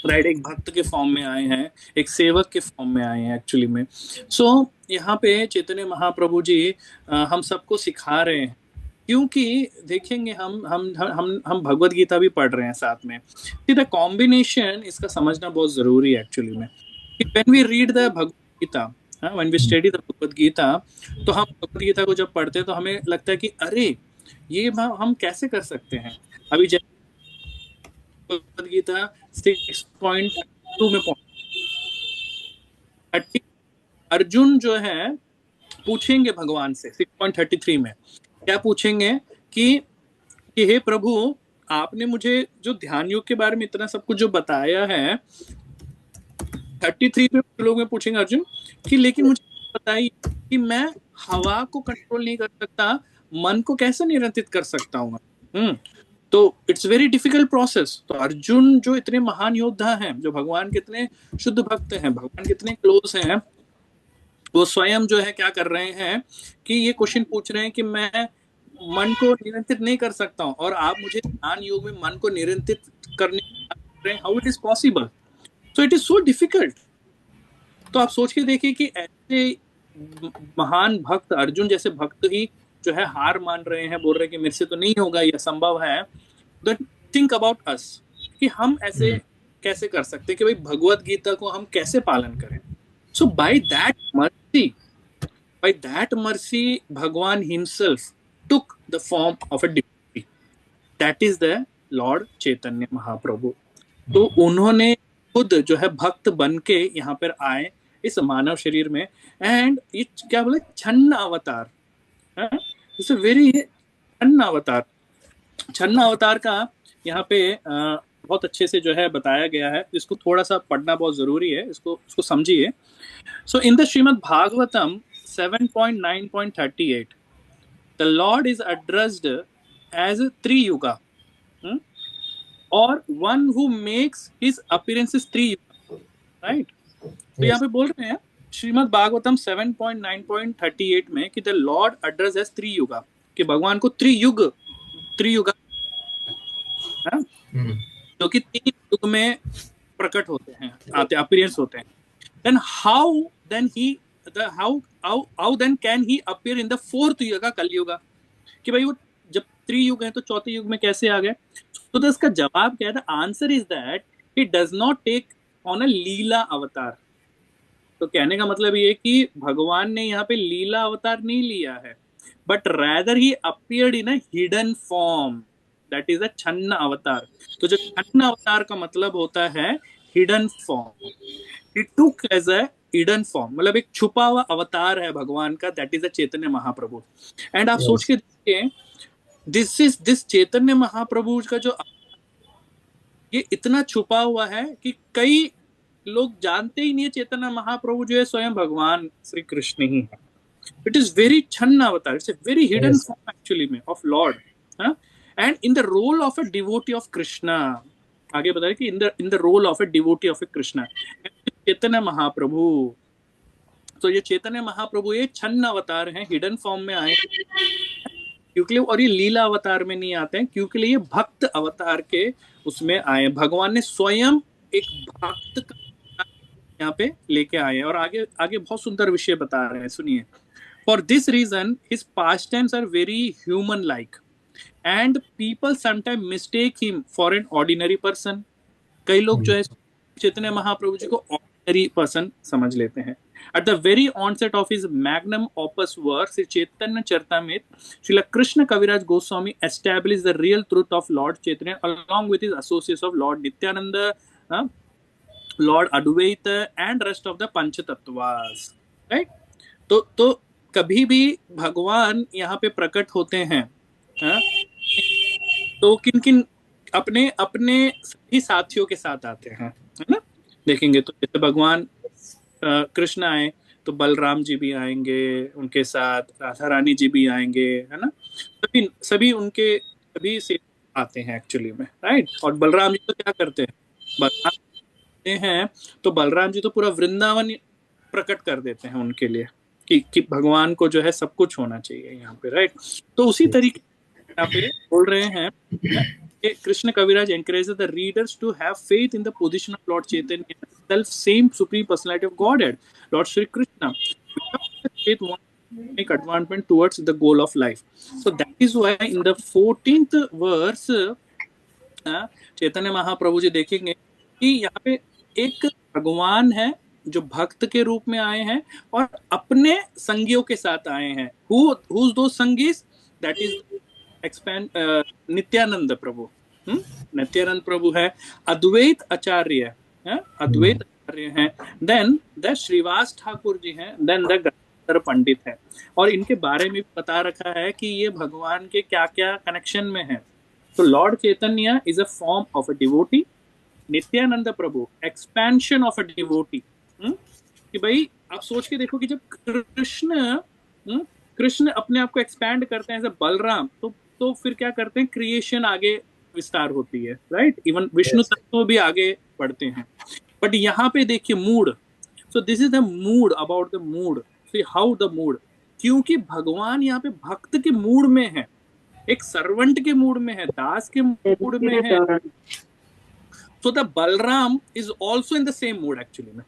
राइट। एक भक्त के फॉर्म में आए हैं, एक सेवक के फॉर्म में आए हैं एक्चुअली में। सो यहाँ पे चैतन्य महाप्रभु जी हम सबको सिखा रहे हैं, क्योंकि देखेंगे हम भगवत गीता भी पढ़ रहे हैं साथ में। द कॉम्बिनेशन इसका समझना बहुत जरूरी है एक्चुअली में। When we read the Bhagavad Gita, when we study the Bhagavad Gita, तो हम भगवत गीता को जब पढ़ते हैं तो हमें लगता है कि अरे ये हम कैसे कर सकते हैं। अभी भगवत गीता 6.2 में अर्जुन जो है पूछेंगे भगवान से 6.33 में क्या पूछेंगे कि हे प्रभु, आपने मुझे जो ध्यान योग के बारे में इतना सब कुछ जो बताया है, 33 में लोग में पूछेंगे अर्जुन कि लेकिन मुझे बताइए कि मैं हवा को कंट्रोल नहीं कर सकता, मन को कैसे नियंत्रित कर सकता हूँ। तो इट्स वेरी डिफिकल्ट प्रोसेस। तो अर्जुन जो इतने महान योद्धा हैं, जो भगवान कितने शुद्ध भक्त हैं, भगवान कितने क्लोज हैं, वो स्वयं जो है क्या कर रहे हैं कि ये क्वेश्चन पूछ रहे हैं कि मैं मन को नियंत्रित नहीं कर सकता हूँ, और आप मुझे ध्यान योग में मन को नियंत्रित करने, how it is possible. So it is so difficult. तो आप सोच के देखिए कि ऐसे महान भक्त, अर्जुन जैसे भक्त ही जो है हार मान रहे हैं, बोल रहे हैं कि मेरे से तो नहीं होगा, ये असंभव है। थिंक अबाउट अस कि हम ऐसे कैसे कर सकते हैं कि भाई भगवत गीता को हम कैसे पालन करें। सो बाय दैट मर्सी भगवान himself took the form of a devotee, that is the Lord Chaitanya Mahaprabhu. तो उन्होंने खुद जो है भक्त बन के यहाँ पर आए इस मानव शरीर में, एंड ये क्या बोले, छन्न avatar, it's a very channa अवतार। छन्न अवतार का यहाँ पे बहुत अच्छे से जो है बताया गया है, इसको थोड़ा सा पढ़ना बहुत जरूरी है, इसको समझिए। So in the Shrimad Bhagavatam 7.9.38 the Lord is addressed as Triyuga. और one who makes his appearances Triyuga, right. तो यहाँ पे बोल रहे हैं श्रीमद् भागवतम 7.9.38 में कि the lord address as Triyuga, कि भगवान को त्रियुगा जो कि 3 युग में प्रकट होते हैं, आते अपीयरेंस होते हैं। then how then can he appear in the 4th युगा कलयुगा, कि भाई वो जब त्रियुग है तो चौथे युग में कैसे आ गए। तो इसका जवाब क्या है? The answer is that he does not take on a lila avatar. तो कहने का मतलब ये कि भगवान ने यहाँ पे लीला अवतार नहीं लिया है, but rather he appeared in a hidden form, that is a channa avatar. तो जो छन्न अवतार का मतलब होता है hidden form, he took as a hidden form, मतलब एक छुपा हुआ अवतार है भगवान का, that is a Chaitanya Mahaprabhu. And आप सोच के देखिए, दिस चैतन्य महाप्रभु का जो ये इतना छुपा हुआ है कि कई लोग जानते ही नहीं है चैतन्य महाप्रभु जो है स्वयं भगवान श्री कृष्ण ही है। It is very channa avatar, it's a very hidden form actually में of Lord, and in the role of a devotee of Krishna. आगे बताया कि in the role of a devotee of a Krishna Chaitanya Mahaprabhu. तो ये चैतन्य महाप्रभु ये छन्न अवतार हैं, हिडन फॉर्म में आए क्योंकि, और ये लीला अवतार में नहीं आते हैं क्योंकि ये भक्त अवतार के उसमें आए। भगवान ने स्वयं एक भक्त का यहाँ पे लेके आए और आगे आगे बहुत सुंदर विषय बता रहे हैं, सुनिए। For this reason his pastimes are very human like and people sometime mistake him for an ordinary person. कई लोग जो है चैतन्य महाप्रभु जी को ऑर्डिनरी पर्सन समझ लेते हैं। At the very onset of his magnum opus work, Sri Chaitanya Charitamrita, Srila Krishna Kaviraj Goswami established the real truth of Lord Chaitanya along with his associates of Lord Nityananda, Lord Advaita and rest of the Panchatattvas. Right? तो कभी भी भगवान यहाँ पे प्रकट होते हैं, तो किन किन अपने अपने सभी साथियों के साथ आते हैं, है ना। देखेंगे तो जैसे भगवान कृष्ण आए तो बलराम जी भी आएंगे, उनके साथ राधा रानी जी भी आएंगे, है ना। सभी उनके सभी से आते हैं एक्चुअली में, राइट। और बलराम जी तो क्या करते हैं, बलराम आते हैं तो बलराम जी तो पूरा वृंदावन प्रकट कर देते हैं उनके लिए कि भगवान को जो है सब कुछ होना चाहिए यहाँ पे, राइट। तो उसी तरीके यहाँ पे बोल रहे हैं Krishna Kaviraj encourages the readers to have faith in the position of Lord Chaitanya, self same supreme personality of Godhead, Lord Shri Krishna. Without faith, one make advancement towards the goal of life. So that is why in the 14th verse, चैतन्य महाप्रभु जी देखेंगे कि यहाँ पे एक भगवान है जो भक्त के रूप में आए हैं और अपने संगियों के साथ आए हैं। Who's those संगीस? That is Nityanand प्रभु, नित्यानंद प्रभु है, अद्वैत आचार्य है, अद्वैत आचार्य हैं, देन द श्रीवास ठाकुर जी हैं, देन द गंगाधर पंडित है। और इनके बारे में बता रखा है कि ये भगवान के क्या क्या कनेक्शन में है। तो Lord Chaitanya is a form of a devotee, Nityanand Prabhu expansion of a devotee. कि भाई आप सोच के देखो कि जब कृष्ण अपने आप को एक्सपैंड करते हैं, जैसे बलराम, तो फिर क्या करते हैं, क्रिएशन आगे विस्तार होती है, राइट। इवन विष्णु तत्व भी आगे बढ़ते हैं। बट यहाँ पे देखिए mood, so this is the mood, about the mood, see how the mood, क्योंकि भगवान यहाँ पे भक्त के मूड में है, एक सर्वेंट के मूड में है, दास के मूड में है। So the Balram is also in the same mood actually में।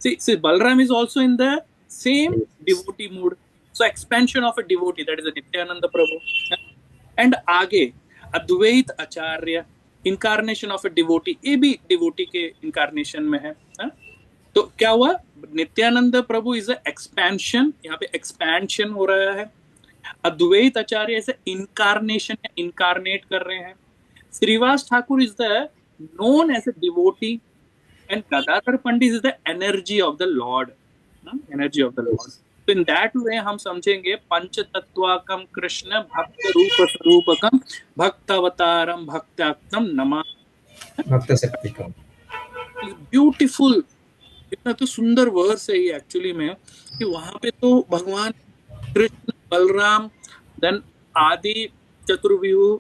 see Balram is also in the same devotee mood, so expansion of a devotee, that is a Nityananda Prabhu. And आगे अद्वैत आचार्य incarnation of a devotee, ये भी devotee के incarnation में है। तो क्या हुआ, नित्यानंद प्रभु इज एक्सपेंशन, यहाँ पे एक्सपेंशन हो रहा है। अद्वैत आचार्य ऐसे इनकारनेशन है, इनकारनेट कर रहे हैं। Srivas Thakur is the known as a devotee and Gadadhar Pandit is the energy of the Lord, energy of the Lord. So in that way हम समझेंगे पंच तत्वाकम कृष्ण भक्त रूप स्वरूपकम भक्तावतारम भक्तात्म नमा भक्त शक्तिकम। ब्यूटीफुल, इतना तो सुंदर वर्स है ये एक्चुअली में, कि वहां पे तो भगवान कृष्ण बलराम, देन आदि चतुर्व्यूह,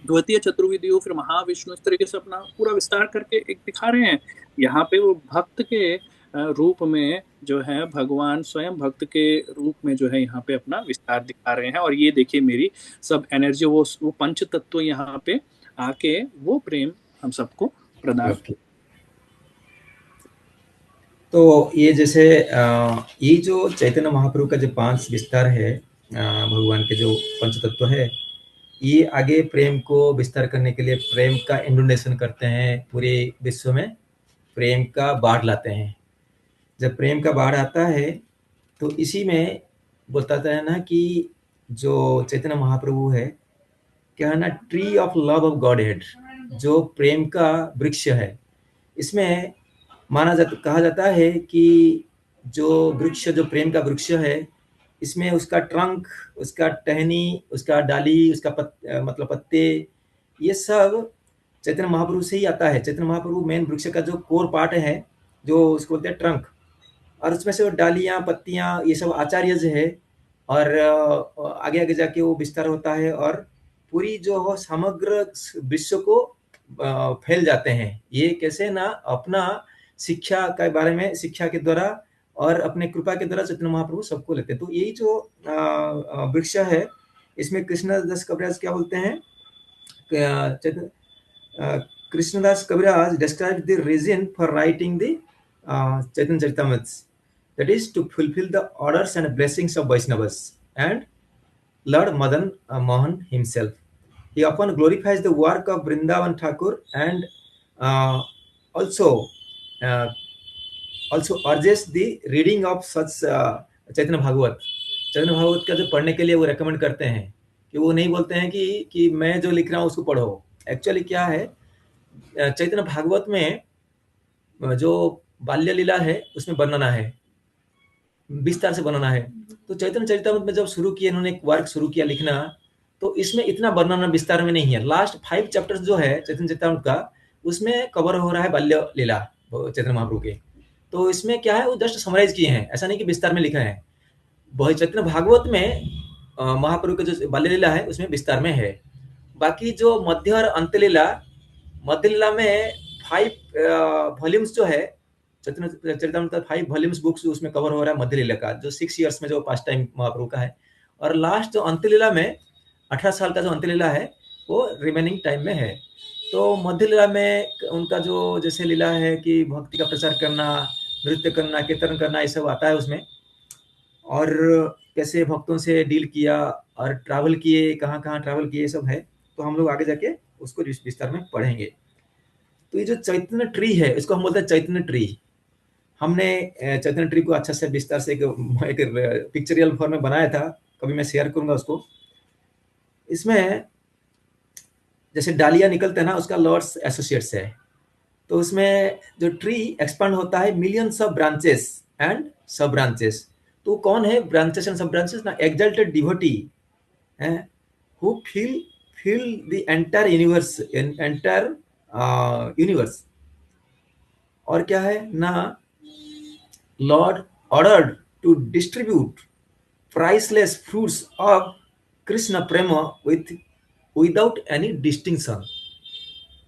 द्वितीय चतुर्विधियों, फिर महाविष्णु, इस तरीके से अपना पूरा विस्तार करके एक दिखा रहे हैं। यहाँ पे वो भक्त के रूप में जो है, भगवान स्वयं भक्त के रूप में जो है यहाँ पे अपना विस्तार दिखा रहे हैं। और ये देखिए मेरी सब एनर्जी, वो पंच तत्व यहाँ पे आके वो प्रेम हम सबको प्रदान। ओके, तो ये जैसे ये जो चैतन्य महाप्रभु का जो 5 विस्तार है, भगवान के जो पंच तत्व है, ये आगे प्रेम को विस्तार करने के लिए प्रेम का इंडोनेशन करते हैं, पूरे विश्व में प्रेम का बाढ़ लाते हैं। जब प्रेम का बाढ़ आता है तो इसी में बताता है ना कि जो चैतन्य महाप्रभु है, क्या है ना, tree of love of God head, जो प्रेम का वृक्ष है। इसमें कहा जाता है कि जो वृक्ष, जो प्रेम का वृक्ष है, इसमें उसका ट्रंक, उसका टहनी, उसका डाली, उसका मतलब पत्ते, ये सब चैतन्य महाप्रभु से ही आता है। चैतन्य महाप्रभु मेन वृक्ष का जो कोर पार्ट है, जो उसको बोलते हैं ट्रंक, और उसमें से वो डालियाँ, पत्तियाँ, ये सब आचार्य जो है, और आगे आगे जाके वो विस्तार होता है और पूरी जो समग्र विश्व को फैल जाते हैं। ये कैसे ना, अपना शिक्षा के बारे में, शिक्षा के द्वारा और अपने कृपा के द्वारा चैतन्य महाप्रभु सबको लेते हैं। तो यही जो वृक्ष है, इसमें कृष्णदास कविराज क्या बोलते हैं, कृष्णदास कविराज described the reason for writing the Chaitanya Charitamrita, that is to fulfill the orders and blessings of Vaishnavas and Lord Madan Mohan himself. He often glorifies the work of Vrindavan Thakur and uh, also uh, also urges the reading of such चैतन्य भागवत। चैतन्य भागवत का जो पढ़ने के लिए वो recommend करते हैं, कि वो नहीं बोलते हैं कि मैं जो लिख रहा हूँ उसको पढ़ो। एक्चुअली क्या है, चैतन्य भागवत में जो बाल्य लीला है उसमें वर्णना है, विस्तार से वर्णना है। तो चैतन्य चरितामृत में जब शुरू किया, इन्होंने एक वर्क शुरू किया लिखना, तो इसमें इतना वर्णना विस्तार में नहीं है। लास्ट 5 चैप्टर्स जो है चैतन्य चरितामृत का, उसमें कवर हो रहा है बाल्य लीला चैतन्य महाप्रभु के। तो इसमें क्या है, वो जस्ट समराइज किए हैं, ऐसा नहीं कि विस्तार में लिखा है। वही चैतन्य भागवत में महाप्रभु का जो बाल्य लीला है उसमें विस्तार में है। बाकी जो मध्य और अंत लीला, मध्य लीला में 5 वॉल्यूम्स जो है चैतन्य चरितामृत, 5 वॉल्यूम्स बुक्स उसमें कवर हो रहा है मध्य लीला का, जो 6 इयर्स में जो पास्ट टाइम महाप्रभु का है। और लास्ट जो अंत लीला में 18 साल का जो अंत लीला है, वो रिमेनिंग टाइम में है। तो मध्य लीला में उनका जो जैसे लीला है कि भक्ति का प्रचार करना, नृत्य करना, कीर्तन करना, ये सब आता है उसमें, और कैसे भक्तों से डील किया और ट्रैवल किए, कहाँ कहाँ ट्रैवल किए, सब है। तो हम लोग आगे जाके उसको विस्तार में पढ़ेंगे। तो ये जो चैतन्य ट्री है, इसको हम बोलते हैं चैतन्य ट्री। हमने चैतन्य ट्री को अच्छा से विस्तार से एक पिक्चरियल फॉर्म में बनाया था, कभी मैं शेयर करूंगा उसको। इसमें जैसे डालिया निकलते हैं ना, उसका लॉर्ड्स एसोसिएट्स है। तो उसमें जो ट्री एक्सपांड होता है, millions of branches and sub branches. तो कौन है ब्रांचेस एंड सब ब्रांचेस ना, एक्सल्टेड डिवोटी हैं, who fill the entire universe, entire universe. और क्या है ना, lord ordered to distribute priceless fruits of Krishna prem without any distinction.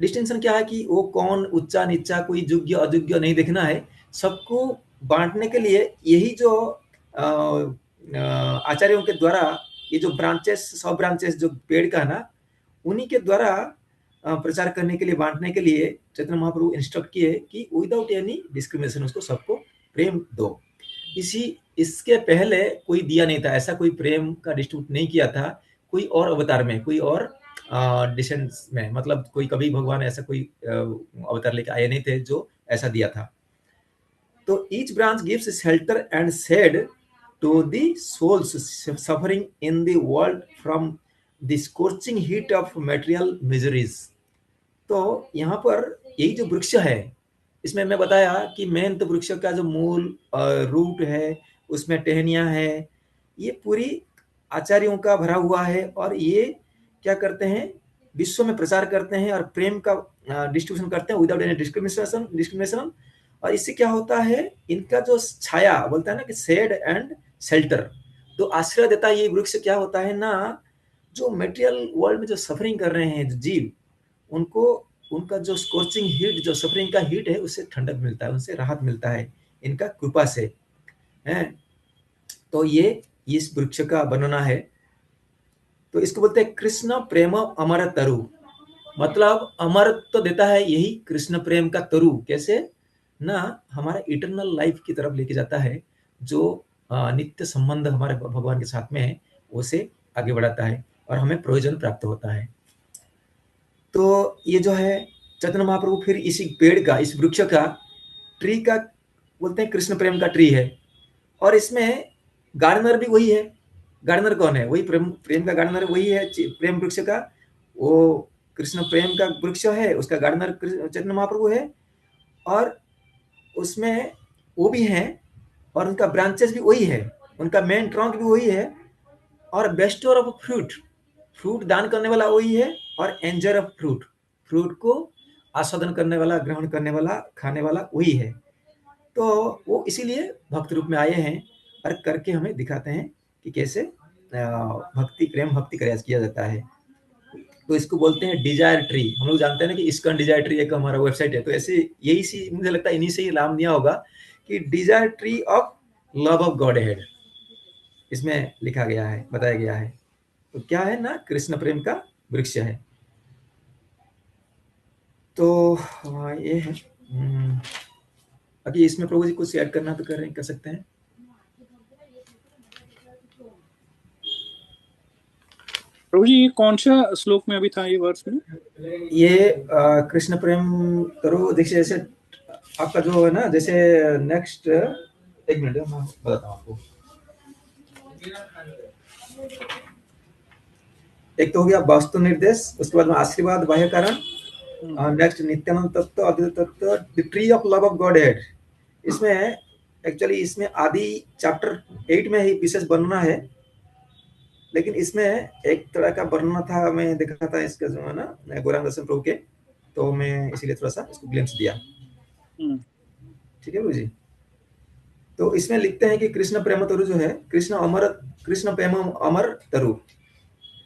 Distinction क्या है कि वो कौन ऊंचा नीचा, कोई योग्य अयोग्य नहीं देखना है, सबको बांटने के लिए यही जो आचार्यों के द्वारा ये जो ब्रांचेस, सब ब्रांचेस जो पेड़ का है ना, उन्हीं के द्वारा प्रचार करने के लिए, बांटने के लिए चैतन्य महाप्रभु इंस्ट्रक्ट किए कि विदाउट एनी डिस्क्रिमिनेशन उसको सबको प्रेम दो। इसके पहले कोई दिया नहीं था, ऐसा कोई प्रेम का डिस्ट्रीब्यूट नहीं किया था कोई और अवतार में, कोई और डिसेंट्स में, मतलब कोई कभी भगवान ऐसा कोई अवतार लेके आए नहीं थे जो ऐसा दिया था। तो each branch gives shelter and shade to the souls suffering in the world from the scorching heat of material miseries. तो यहाँ पर यही जो वृक्ष है, इसमें मैं बताया कि मेन तो वृक्ष का जो मूल रूट है, उसमें टहनियाँ है, ये पूरी आचार्यों का भरा हुआ है। और ये क्या करते हैं, विश्व में प्रचार करते हैं और प्रेम का डिस्ट्रीब्यूशन करते हैं विदाउट एनी डिस्क्रिमिनेशन। और इससे क्या होता है, इनका जो छाया बोलता है ना कि शेड एंड शेल्टर, तो आश्रय देता है ये वृक्ष। क्या होता है ना, जो मटेरियल वर्ल्ड में जो सफरिंग कर रहे हैं जो जीव, उनको उनका जो स्corching हीट, जो सफरिंग का हीट है, उससे ठंडक मिलता है, उनसे राहत मिलता है इनका कृपा से, हैं। तो ये इस वृक्ष का वर्णना है। तो इसको बोलते हैं कृष्ण प्रेम अमर तरु, मतलब अमरत्व तो देता है यही कृष्ण प्रेम का तरु। कैसे ना, हमारा इटरनल लाइफ की तरफ लेके जाता है, जो नित्य संबंध हमारे भगवान के साथ में है, उसे आगे बढ़ाता है और हमें प्रयोजन प्राप्त होता है। तो ये जो है चैतन्य महाप्रभु फिर इसी पेड़ का, इस वृक्ष का, ट्री का बोलते हैं कृष्ण प्रेम का ट्री है। और इसमें गार्डनर भी वही है। गार्डनर कौन है? वही प्रेम प्रेम का गार्डनर वही है, प्रेम वृक्ष का। वो कृष्ण प्रेम का वृक्ष है, उसका गार्डनर चैतन्य महाप्रभु है। और उसमें वो भी है, और उनका ब्रांचेस भी वही है, उनका मेन ट्रंक भी वही है। और बेस्टर ऑफ फ्रूट, फ्रूट दान करने वाला वही है। और एंजर ऑफ फ्रूट, फ्रूट को आस्वादन करने वाला, ग्रहण करने वाला, खाने वाला वही है। तो वो इसीलिए भक्त रूप में आए हैं और करके हमें दिखाते हैं कि कैसे भक्ति, प्रेम भक्ति प्रयास किया जाता है। तो इसको बोलते हैं डिजायर ट्री। हम लोग जानते हैं ना कि इस्कॉन डिजायर ट्री एक हमारा वेबसाइट है, तो ऐसे यही सी मुझे लगता है इन्हीं से ही नाम दिया होगा कि desire tree of love of God head, इसमें लिखा गया है, बताया गया है। तो क्या है ना, कृष्ण प्रेम का वृक्ष है। तो ये है। अभी इसमें प्रभु जी कुछ ऐड करना तो कर सकते हैं। प्रभु जी ये कौन सा श्लोक में अभी था ये वर्ष में? ये कृष्ण प्रेम करो, देखिए जैसे आपका जो है ना, जैसे नेक्स्ट, एक मिनट मैं बताता हूँ आपको। एक तो हो गया वास्तु निर्देश, उसके बाद में आशीर्वाद बाह्य कारण, नेक्स्ट नित्यानंद तत्व, अद्वैत तत्व, the tree of love of God head. इसमें एक्चुअली इसमें आदि चैप्टर 8 में ही विशेष वर्णना है, लेकिन इसमें एक तरह का वर्णना था, मैं देखा था इसका जो है ना गौरांग दर्शन प्रभु के, तो मैं इसीलिए थोड़ा सा इसको ग्लिम्स दिया। ठीक है जी। तो इसमें लिखते हैं कि कृष्ण प्रेम तरु जो है, कृष्ण प्रेम अमर तरु।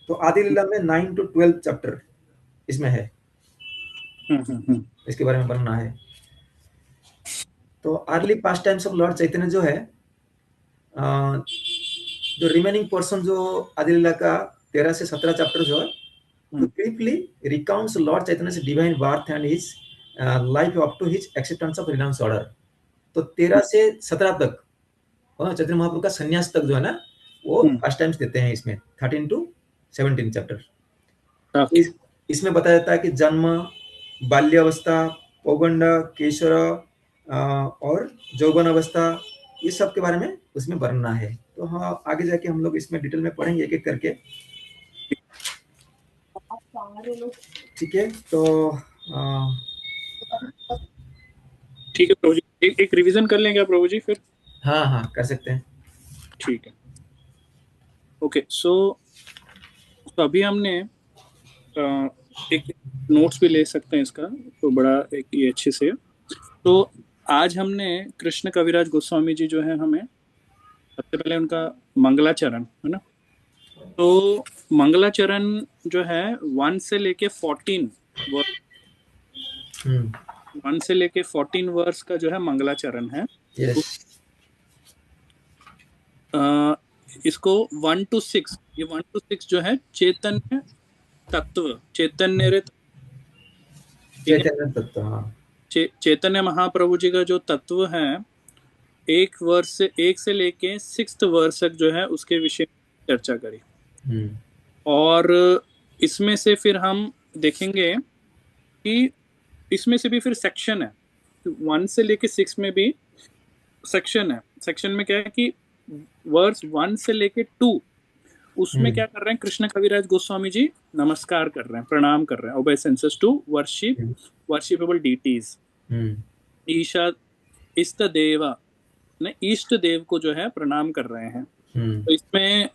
तो आदि लीला में 9 to 12 चैप्टर इसमें है, इसके बारे में वर्णना है। तो early pastimes of Lord Chaitanya जो है, जो रिमेनिंग पोर्शन जो आदि लीला का 13 से 17 चैप्टर जो है, तो briefly recounts lord Chaitanya divine birth and his life up to his acceptance of renounce order. तो 13 से 17 तक चैतन्य महाप्रभु का संन्यास तक जो है ना, वो फर्स्ट टाइम्स देते हैं इसमें, 13 to 17 चैप्टर। इसमें बताया जाता है कि जन्म, बाल्यावस्था, पौगंड, केशर और जौवन अवस्था, ये सब के बारे में उसमें वर्णना है। तो हाँ, आगे जाके हम लोग इसमें डिटेल में पढ़ेंगे एक एक करके। ठीक है, तो ठीक है प्रभु जी, एक रिवीजन कर लेंगे प्रभु जी फिर? हाँ हाँ, कर सकते हैं। ठीक है, ओके। सो अभी हमने एक नोट्स भी ले सकते हैं इसका, तो बड़ा एक ये अच्छे से। तो आज हमने कृष्ण कविराज गोस्वामी जी जो है, हमें सबसे पहले उनका मंगलाचरण है ना, तो मंगलाचरण जो है 1 से लेके 14 1 से लेके 14 वर्ष का जो है मंगलाचरण है। yes. इसको 1 to 6, ये 1 to 6 जो है चैतन्य तत्व, चैतन्य तत्व, हाँ। चैतन्य महाप्रभु जी का जो तत्व है, 1 से लेके 6th वर्ष तक जो है उसके विषय में चर्चा करी। और इसमें से फिर हम देखेंगे कि इसमें से भी फिर सेक्शन है, 1 से लेके 6 में भी सेक्शन है। सेक्शन में क्या है कि वर्स 1 से लेके 2, उसमें क्या कर रहे हैं, कृष्ण कविराज गोस्वामी जी नमस्कार कर रहे हैं, प्रणाम कर रहे हैं, ओबेसेंसेस टू वर्शिपेबल डीटीज। ईशा इष्ट देवा ने इष्ट देव को जो है प्रणाम कर रहे हैं। तो इसमें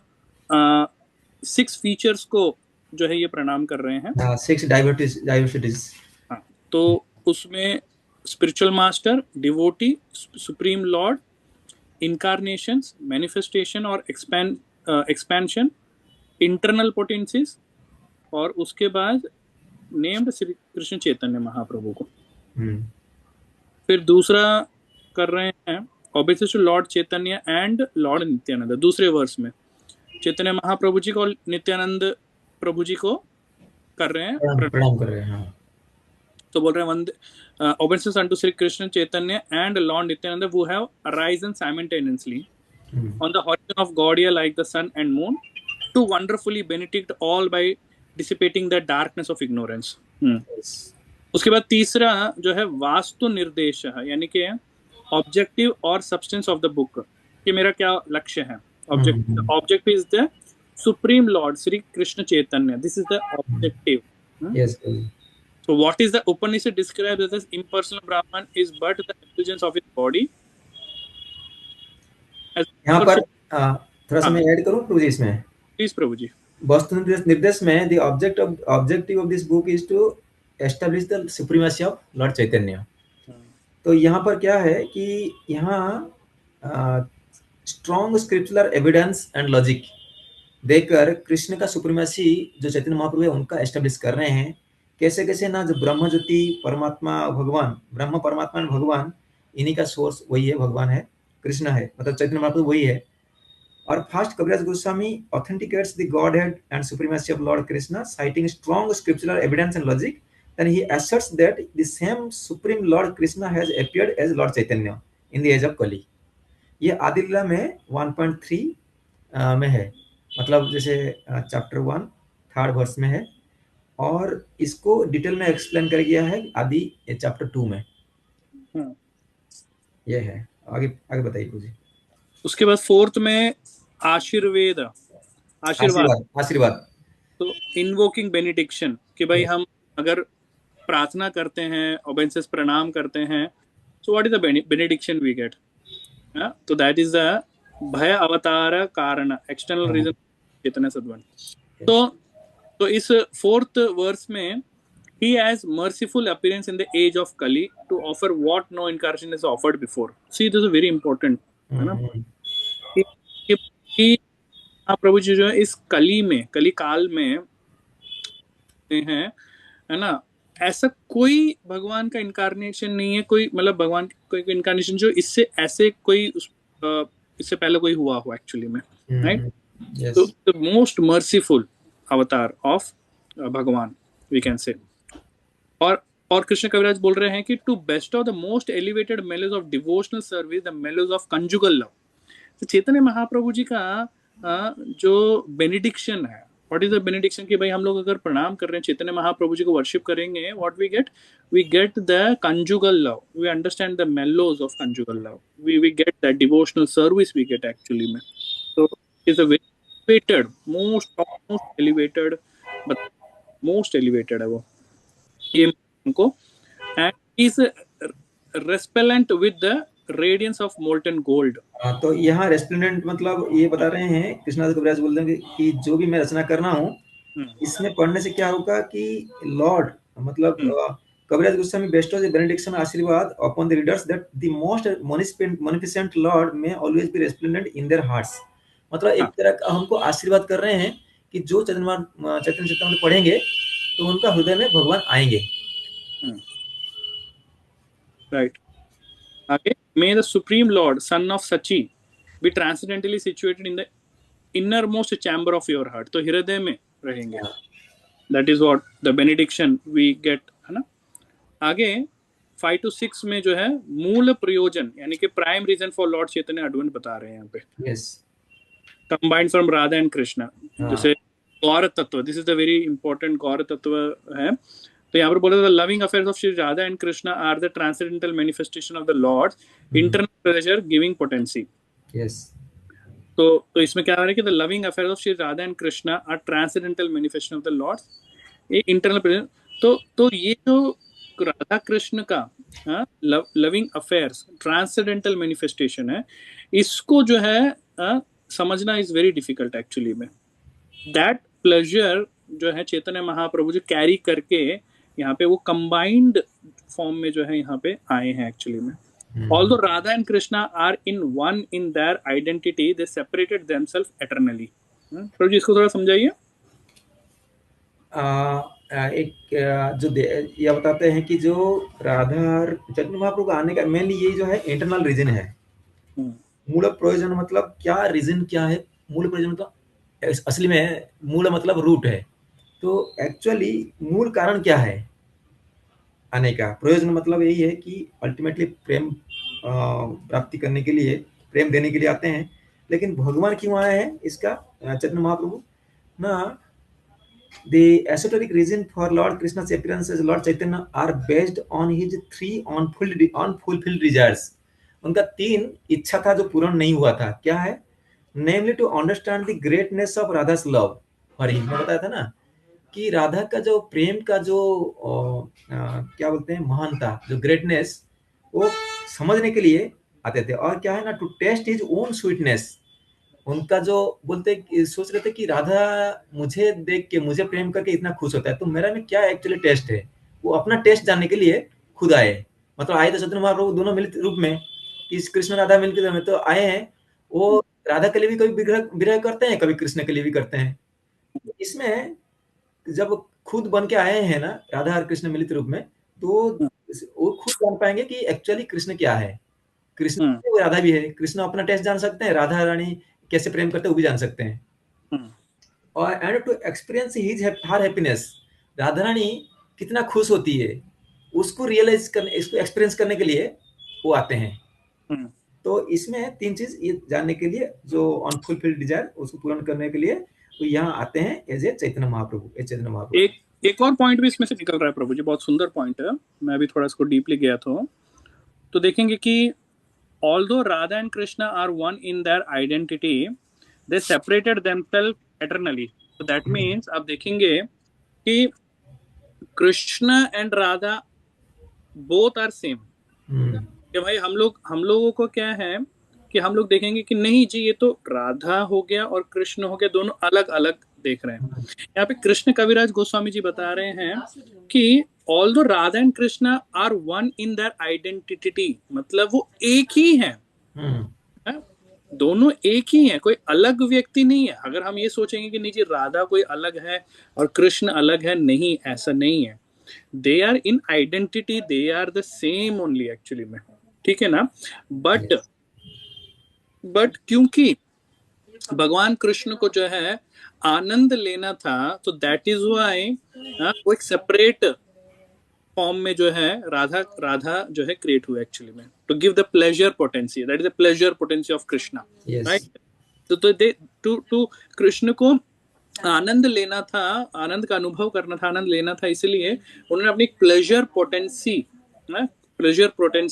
6 फीचर्स को जो है ये प्रणाम कर रहे हैं, 6 डाइवर्सिटीज। हाँ, तो उसमें spiritual master, devotee, supreme lord, incarnations, manifestation और एक्सपेंशन, इंटरनल पोटेंसीज, और उसके बाद नेम्ड श्री कृष्ण चैतन्य महाप्रभु को। फिर दूसरा कर रहे हैं obviously to lord Chaitanya and lord Nityananda. दूसरे वर्ष में चैतन्य महाप्रभु जी को और नित्यानंद प्रभु जी को कर रहे हैं प्रणाम कर रहे हैं। हाँ। तो बोल रहे हैं वंदे obeisances unto Sri Krishna Chaitanya and Lord Nityananda who have arisen simultaneously on the horizon of Gaudiya like the sun and moon to wonderfully benedict all by dissipating the darkness of ignorance। उसके बाद तीसरा जो है वास्तु निर्देश है, यानी कि objective और सब्सटेंस ऑफ द बुक, कि मेरा क्या लक्ष्य है। Objective is the supreme Lord Shri Krishna Chaitanya, this is the objective. Yes. So what is the Upanishad describes as impersonal Brahman is but the effulgence of his body। यहाँ पर थोड़ा सा मैं ऐड करूँ प्रभु जी इसमें? प्लीज प्रभु जी। वस्तु निर्देश में the objective of this book is to establish the supremacy of Lord चैतन्य। तो यहाँ पर क्या है कि यहाँ स्ट्रॉन्ग स्क्रिप्चुलर एविडेंस एंड लॉजिक देकर कृष्ण का सुप्रीमेसी जो चैतन्य महाप्रभु है उनका एस्टेब्लिश कर रहे हैं। कैसे कैसे ना, जो ब्रह्म ज्योति परमात्मा भगवान, ब्रह्म परमात्मा भगवान, इन्हीं का सोर्स वही है, भगवान है, कृष्ण है, मतलब चैतन्य महाप्रभु वही है। और first Kaviraj Goswami authenticates the godhead and supremacy of Lord Krishna, citing strong scriptural evidence and logic. Then he asserts that the same supreme Lord Krishna has appeared as Lord Chaitanya in the age of Kali। ये आदि लीला में 1.3 में है, मतलब जैसे chapter 1 3rd verse में है, और इसको डिटेल में एक्सप्लेन कर गया है आदि चैप्टर 2 में। ये है। आगे आगे बताइए पूजी। उसके बाद 4th में आशीर्वाद। तो इन्वोकिंग बेनिडिक्शन, कि भाई हम अगर प्रार्थना करते हैं, ओबेंसेस प्रणाम करते हैं, so what is the benediction we get? तो दैट इज द भय अवतार कारण, एक्सटर्नल रीजन चैतन्य सद्गुण। तो इस 4th वर्स में he has merciful appearance in the age of Kali to offer what no incarnation is offered before। See, this is very important, है ना, कि प्रभु जी जो है इस कली में, कली काल में है ना, ऐसा कोई भगवान का इनकारनेशन नहीं है, कोई मतलब भगवान कोई इनकारनेशन जो इससे ऐसे कोई इससे पहले कोई हुआ हो एक्चुअली में, राइट? तो the most merciful avatar of Bhagwan we can say. और कृष्ण कविराज बोल रहे हैं कि to best of the most elevated mellows of devotional service, the mellows of conjugal love. तो चैतन्य महाप्रभु जी का जो बेनिडिक्शन है, व्हाट इज द बेनिडिक्शन, कि भाई हम लोग अगर प्रणाम कर रहे हैं, चैतन्य महाप्रभु जी को वर्शिप करेंगे, what we get the conjugal love, we understand the mellows of conjugal love, we get that devotional service we get actually में। तो is a elevated, most elevated है वो ये उनको, and is resplendent with the radiance of molten gold. तो यहाँ resplendent मतलब ये बता रहे हैं, कृष्णदास कविराज बोल रहे हैं कि जो भी मैं रचना करना हूँ, इसमें पढ़ने से क्या होगा कि लॉर्ड मतलब Kaviraj Goswami bestows a benediction आशीर्वाद upon the readers that the most magnificent Lord may always be resplendent in their hearts. मतलब एक तरह का हमको आशीर्वाद कर रहे हैं कि जो चैतन्य चैतन्य पढ़ेंगे तो उनका हृदय में भगवान आएंगे। राइट। आगे, may the supreme lord son of Sachi be transcendently situated in the innermost chamber of your heart। तो हृदय में रहेंगे, that is what the benediction we get, है ना। आगे 5 to 6 में जो है मूल प्रयोजन, यानी कि prime reason for Lord Chaitanya advent बता रहे हैं यहाँ पे। Yes. Combined from Radha and Krishna, जैसे गौर तत्व, this is the very important Gaura tattva है। तो यहाँ पर बोला था loving affairs of Shri Radha and Krishna are the transcendental manifestation of the Lord internal pleasure giving potency. Yes. तो इसमें क्या आ रहा है कि the loving affairs of Shri Radha and Krishna are transcendental manifestation of the lord, ये इंटरनल प्लेजर। तो ये जो राधा कृष्ण का लविंग अफेयर्स ट्रांसेंडेंटल मैनिफेस्टेशन है, इसको जो है समझना इज वेरी डिफिकल्ट एक्चुअली में। दैट प्लेजर जो है चैतन्य महाप्रभु जो कैरी करके यहाँ पे वो कंबाइंड फॉर्म में जो है यहाँ पे आए हैं एक्चुअली में। Although Radha and Krishna are in one in their identity, they separated themselves eternally. प्रभु जी इसको थोड़ा समझाइए। यह बताते हैं कि जो राधा और चैतन्य महाप्रभु का आने का मेनली ये जो है इंटरनल रीजन है। मूल प्रयोजन मतलब क्या, रीजन क्या है? मूल प्रयोजन तो असली में मूल मतलब रूट है। तो एक्चुअली मूल कारण क्या है आने का? प्रयोजन मतलब यही है कि अल्टीमेटली प्रेम प्राप्ति करने के लिए, प्रेम देने के लिए आते हैं। लेकिन भगवान क्यों आए हैं इसका, चैतन्य महाप्रभु ना, the esoteric reason for Lord Krishna's appearance as Lord Chaitanya are based on his three unfulfilled desires. उनका 3 इच्छा था जो पूर्ण नहीं हुआ था। क्या है? Namely to understand the greatness of Radha's love for him। मैं बताया था ना कि राधा का जो प्रेम का जो क्या बोलते हैं, महानता, जो ग्रेटनेस, वो समझने के लिए आते थे। और क्या है ना, to taste his own sweetness. उनका जो बोलते सोच रहे थे कि राधा मुझे देख के, मुझे प्रेम करके इतना खुश होता है, तो मेरा में क्या एक्चुअली टेस्ट है। वो अपना टेस्ट जानने के लिए खुद आए। मतलब आए तो चैतन्य महाप्रभु दोनों मिलित रूप में, इस कृष्ण राधा मिलकर रूप में तो आए हैं। वो राधा के लिए भी कभी विग्रह विरह करते हैं, कभी कृष्ण के लिए भी करते हैं। इसमें जब खुद बन के आए हैं ना राधा और कृष्ण मिलित रूप में, तो वो खुद जान पाएंगे कि एक्चुअली कृष्ण क्या है। कृष्ण भी है, वो राधा भी है। कृष्ण अपना टेस्ट जान सकते हैं, राधा रानी कैसे प्रेम करते हैं वो भी जान सकते हैं। और and to experience his her happiness, Radha Rani कितना खुश होती है उसको रियलाइज करने, इसको एक्सपीरियंस करने के लिए वो आते हैं। तो इसमें 3 चीज ये जानने के लिए, जो अनफुलफिल्ड डिजायर उसको पूर्ण करने के लिए वो यहाँ आते हैं एज ए चैतन्य महाप्रभु। चैतन्य महाप्रभु एक और पॉइंट भी इसमें से निकल रहा है प्रभु जी, बहुत सुंदर पॉइंट है। मैं भी थोड़ा इसको डीपली गया तो देखेंगे कि although Radha and Krishna are one in their identity, they separated themselves eternally. So that means आप देखेंगे कि Krishna and Radha both are same. कि भाई हम लोगों को क्या है कि हम लोग देखेंगे कि नहीं जी, ये तो राधा हो गया और कृष्ण हो गया, दोनों अलग अलग देख रहे हैं। यहाँ पे कृष्ण कविराज गोस्वामी जी बता रहे हैं कि although Radha and Krishna are one in their identity, मतलब वो एक ही है, दोनों एक ही है, कोई अलग व्यक्ति नहीं है। अगर हम ये सोचेंगे कि नहीं जी राधा कोई अलग है और कृष्ण अलग है, नहीं, ऐसा नहीं है। They are in identity, they are the same only actually में, ठीक है ना। बट क्योंकि भगवान कृष्ण को जो है आनंद लेना था, तो दैट इज वाई वो एक सेपरेट फॉर्म में जो है राधा जो है क्रिएट हुआ एक्चुअली में, to give the pleasure potency, that is the pleasure potency of Krishna, right. तो कृष्ण को आनंद लेना था, आनंद का अनुभव करना था, आनंद लेना था, इसलिए उन्होंने अपनी प्लेजर पोटेंसी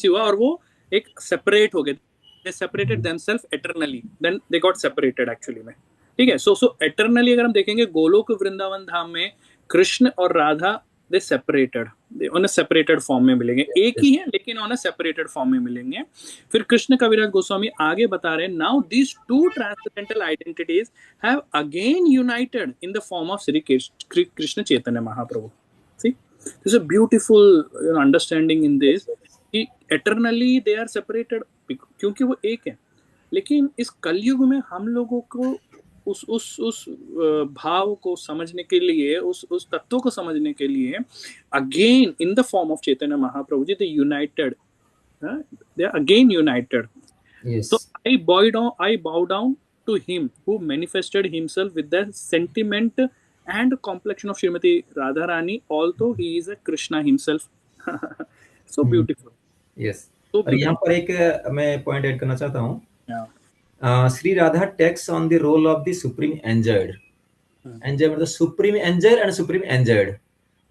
हुआ और वो एक सेपरेट हो गए। they separated themselves eternally, then they got separated actually में, ठीक है। सो eternally अगर हम देखेंगे गोलोक वृंदावन धाम में कृष्ण और राधा दे separated, on a separated form में मिलेंगे, एक ही है लेकिन ऑन अ सेपरेटेड फॉर्म में मिलेंगे। फिर कृष्ण कविराज गोस्वामी आगे बता रहे हैं, now these two transcendental identities have again united in the form of Shri Krishna Chaitanya Mahaprabhu. See this is a beautiful understanding in this कि एटर्नली दे आर सेपरेटेड, क्योंकि वो एक है। लेकिन इस कलयुग में हम लोगों को उस भाव को समझने के लिए, उस तत्व को समझने के लिए, again in the form of Chaitanya Mahaprabhu ji, they united, they are again united. So I bow down to him who manifested himself with the sentiment and complexion of Srimati Radharani, although he is a Krishna himself. So beautiful. Yes. So और यहाँ पर एक मैं point add करना चाहता हूँ। Shri Radha takes on the role of the supreme enjoyed. Enjoy मतलब supreme enjoyed and supreme enjoyed.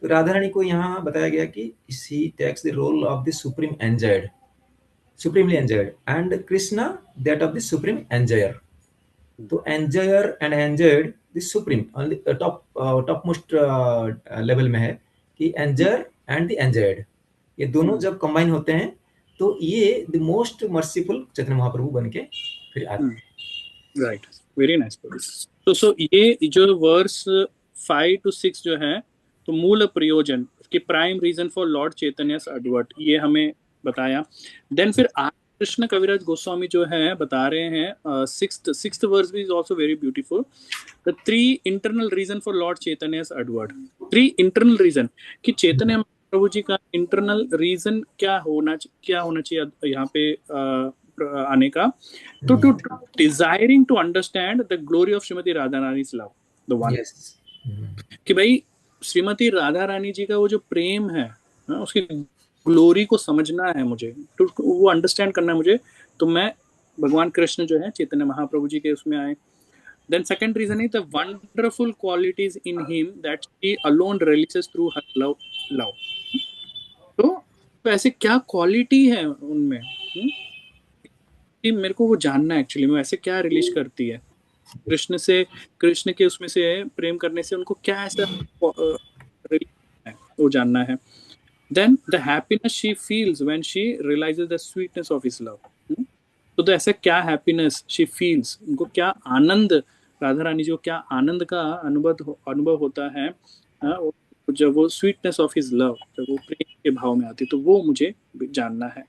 तो राधा रानी को यहाँ बताया गया कि she takes the role of the supreme enjoyed, supremely enjoyed, and Krishna that of the supreme enjoyer. तो enjoyer and enjoyed the supreme only topmost level में है कि enjoyer and the enjoyed, ये दोनों जब कंबाइन होते हैं तो ये the most merciful Chaitanya Mahaprabhu बन के फिर आते हैं। Right, very nice. तो ये जो वर्स 5 to 6 जो है, तो मूल प्रयोजन की prime reason for Lord Chaitanya's advent, ये हमें बताया। देन फिर कृष्ण कविराज गोस्वामी जो है बता रहे हैं, सिक्स्थ वर्स भी is also very beautiful. The three internal reason for Lord Chaitanya's advent, three internal reason कि चैतन्य प्रभु जी का इंटरनल रीजन क्या होना चाहिए यहाँ पे आने का, तो to desiring to understand the glory of Shrimati Radha Rani's love, the one, yes, कि भाई श्रीमती राधा रानी जी का वो जो प्रेम है, उसकी ग्लोरी को समझना है मुझे, तो वो अंडरस्टैंड करना है मुझे, तो मैं भगवान कृष्ण जो है चैतन्य महाप्रभु जी के उसमें आए। Then second reason is the wonderful qualities in him that she alone releases through her love. तो ऐसे क्या क्वालिटी है उनमें, कि मेरे को वो जानना है एक्चुअली में, ऐसे क्या रिलीज करती है कृष्ण से, कृष्ण के उसमें से प्रेम करने से उनको क्या ऐसा है, वो जानना है। Then the happiness she feels when she realizes the sweetness of his love. तो ऐसा क्या हैप्पीनेस शी फील्स, उनको क्या आनंद, राधा रानी जी को क्या आनंद का अनुभव होता है जब वो स्वीटनेस ऑफ हिज लव, जब वो प्रेम के भाव में आती, तो वो मुझे जानना है।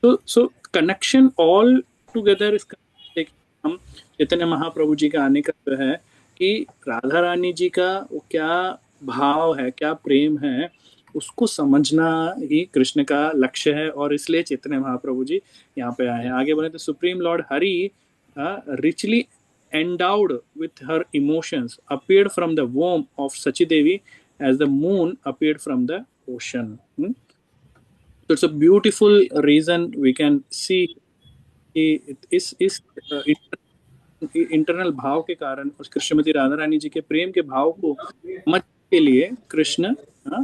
तो सो कनेक्शन ऑल टुगेदर हम चैतन्य महाप्रभु जी का आने का जो है कि राधा रानी जी का वो क्या भाव है, क्या प्रेम है, उसको समझना ही कृष्ण का लक्ष्य है, और इसलिए चैतन्य महाप्रभु जी यहाँ पे आए हैं। आगे बढ़े तो supreme Lord Hari richly endowed with her emotions appeared from the womb of Sachi Devi as the moon appeared from the ocean. So it's a beautiful reason we can see इस इंटरनल भाव के कारण उस कृष्णमती राधा रानी जी के प्रेम के भाव को समझने के लिए कृष्ण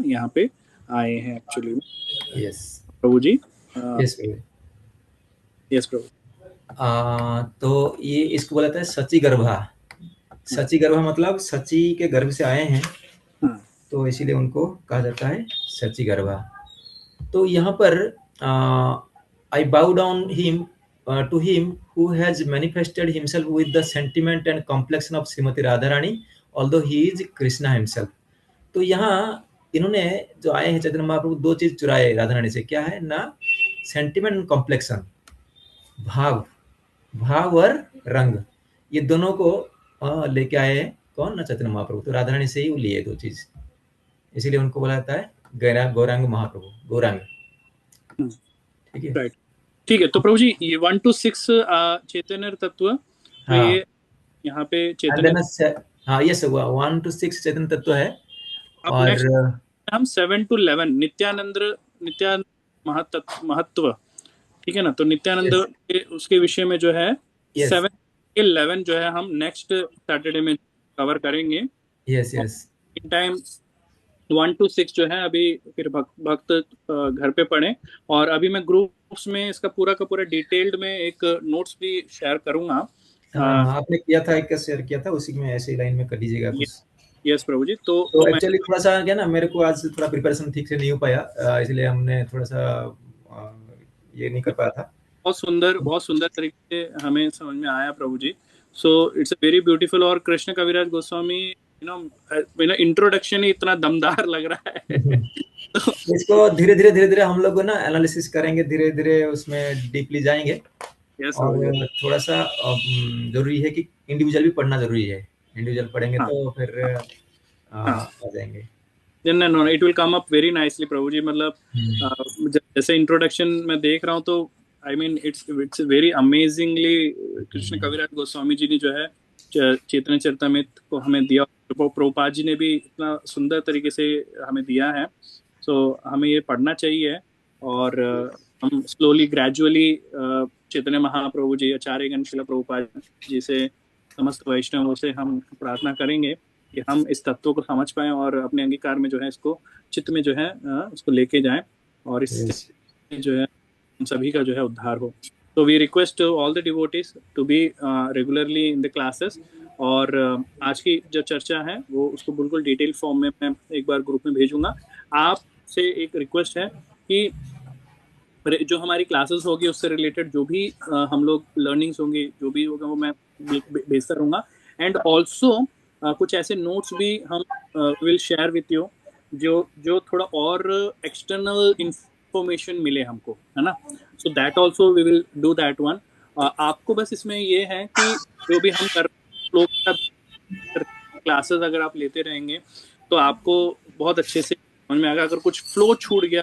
यहाँ पे आए हैं actually. Yes Prabhu ji, yes प्रभु, यस प्रभु। तो ये इसको बोला जाता है सची गर्भा। सची गर्भा मतलब सची के गर्भ से आए हैं, तो इसीलिए उनको कहा जाता है सची गर्भा। तो यहाँ पर I bow down him to him who has manifested himself with the sentiment and complexion of Srimati Radharani, although he is Krishna himself. तो यहाँ इन्होंने जो आए हैं चैतन्य महाप्रभु, दो चीज चुराए राधा रानी से, क्या है ना, सेंटिमेंट एंड कॉम्प्लेक्शन, भाव और रंग, ये दोनों को लेके आए हैं कौन ना, चैतन्य महाप्रभु। तो राधा रानी से ही वो लिए दो चीज, इसीलिए उनको बोला जाता है गौरांग महाप्रभु, गौरांग। ठीक है, राइट, ठीक है। तो प्रभु जी ये 1 to 6 चैतन्य तत्व, तो ये यहाँ पे चैतन्य, हाँ यस, 1 to 6 चैतन्य तत्व है। और हम 7 to 11 नित्यानंद महत्व, ठीक है ना। तो नित्यानंद के उसके विषय में जो है 7 से 11 जो है हम नेक्स्ट सैटरडे में कवर करेंगे। Yes yes, in time 1 to 6 जो है अभी फिर भक्त घर पे पढ़े, और अभी मैं ग्रुप्स में इसका पूरा का पूरा डिटेल्ड में एक नोट्स भी शेयर करूंगा। आपने किया था, एक शेयर किया था, उसी में ऐसे लाइन में कर दीजिएगा कुछ। यस प्रभु जी। तो एक्चुअली थोड़ा सा क्या ना, मेरे को आज थोड़ा प्रिपरेशन ठीक से नहीं हो पाया, इसलिए हमने थोड़ा सा ये नहीं कर पाया था। बहुत सुंदर तरीके से हमें समझ में आया प्रभु जी। So it's a very beautiful. और कृष्ण कविराज गोस्वामी इंट्रोडक्शन ही इतना दमदार लग रहा है। तो इसको धीरे धीरे हम लोग ना एनालिसिस करेंगे, धीरे धीरे उसमें डीपली जाएंगे। और थोड़ा सा जरूरी है कि इंडिविजुअल भी पढ़ना जरूरी है, इंडिविजुअल पढ़ेंगे तो फिर आ जाएंगे। No, it will come up very nicely प्रभु जी। मतलब जैसे इंट्रोडक्शन मैं देख रहा हूँ तो I mean it's very amazingly Krishna Kaviraj Goswami जी ने जो है चैतन्य चरितामृत को हमें दिया, प्रभुपाद जी ने भी इतना सुंदर तरीके से हमें दिया है। सो हमें ये पढ़ना चाहिए, और हम स्लोली ग्रेजुअली चैतन्य महाप्रभु जी, आचार्यगण श्रील प्रभुपाद जी से, समस्त वैष्णवों से हम प्रार्थना करेंगे कि हम इस तत्व को समझ पाएं और अपने अंगीकार में जो है इसको चित्त में जो है इसको लेके जाएं, और इस जो है सभी का जो है उद्धार हो। तो we request all the devotees to be regularly in the classes. और आज की जो चर्चा है वो उसको बिल्कुल डिटेल फॉर्म में मैं एक बार ग्रुप में भेजूंगा। आपसे एक रिक्वेस्ट है कि जो हमारी क्लासेस होगी उससे रिलेटेड जो भी हम लोग लर्निंग्स होंगी, जो भी होगा वो मैं भेजता रहूँगा। एंड ऑल्सो कुछ ऐसे नोट्स भी हम विल शेयर विथ यू जो थोड़ा और एक्सटर्नल इंफॉर्मेशन मिले हमको, है ना। So that also we will do that one. आपको बस इसमें ये है कि जो भी हम कर फ्लो क्लासेस अगर आप लेते रहेंगे तो आपको बहुत अच्छे से समझ में आएगा। अगर कुछ फ्लो छूट गया,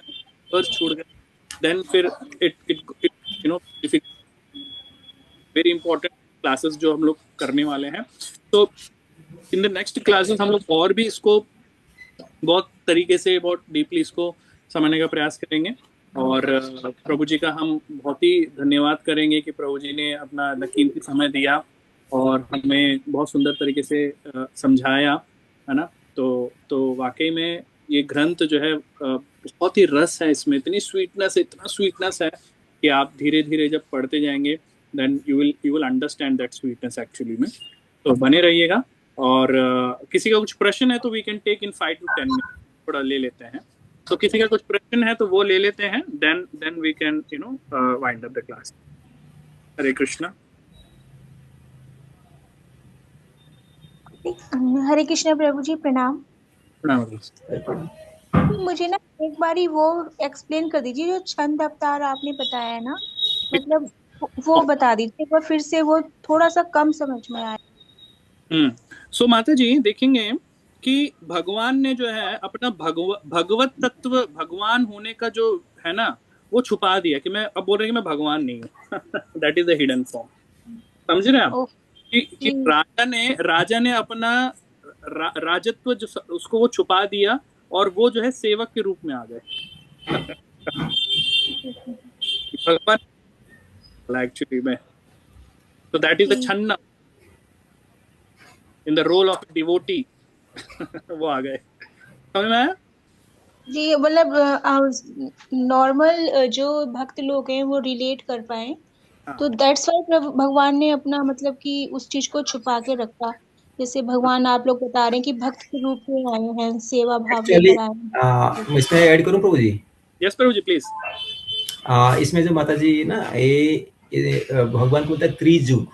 वर्स छूट गया, देन फिर it you know very important classes जो हम लोग करने वाले हैं। तो इन द नेक्स्ट क्लासेस हम लोग और भी इसको बहुत तरीके से, बहुत डीपली इसको समझने का प्रयास करेंगे। और प्रभु जी का हम बहुत ही धन्यवाद करेंगे कि प्रभु जी ने अपना कीमती समय दिया और हमें बहुत सुंदर तरीके से समझाया, है ना। तो वाकई में ये ग्रंथ जो है बहुत ही रस है इसमें, इतनी स्वीटनेस, इतना स्वीटनेस है कि आप धीरे धीरे जब पढ़ते जाएंगे then you will understand that sweetness actually में। तो बने रहिएगा। और किसी का कुछ प्रश्न है तो we can take in 5 to 10 minute, थोड़ा ले लेते हैं। तो किसी का कुछ प्रश्न है तो वो ले लेते हैं, then we can wind up the class. Hare Krishna. Hare Krishna प्रभु जी, प्रणाम। मुझे ना एक बारी वो एक्सप्लेन कर दीजिए जो छंद अवतार आपने बताया है ना, मतलब वो बता दीजिए एक बार फिर से, वो थोड़ा सा कम समझ में आया। सो माता जी देखेंगे कि भगवान ने जो है अपना भगवत तत्व, भगवान होने का जो है ना, वो छुपा दिया कि मैं अब बोल रहे कि मैं भगवान नहीं हूँ। That is the hidden form. समझ रहे हैं आप कि राजा ने अपना राजत्व जो उसको वो छुपा दिया और वो जो है सेवक के रूप में आ गए। भगवान एक्चुअली में, तो that is the channa in the role of devotee. वो आ गए, समझ में आया जी। मतलब नॉर्मल जो भक्त लोग हैं वो रिलेट कर पाए, तो दैट्स वाई भगवान ने अपना मतलब कि उस चीज को छुपा के रखा। जैसे भगवान आप लोग बता रहे हैं कि भक्त के रूप में आए हैं, सेवा भाव एक्चुअली लेकर आए हैं। इसमें ऐड करूं प्रभु ji? Yes Prabhu ji please. इसमें जो माता जी ना, ये भगवान को बोलते हैं त्रिजुग।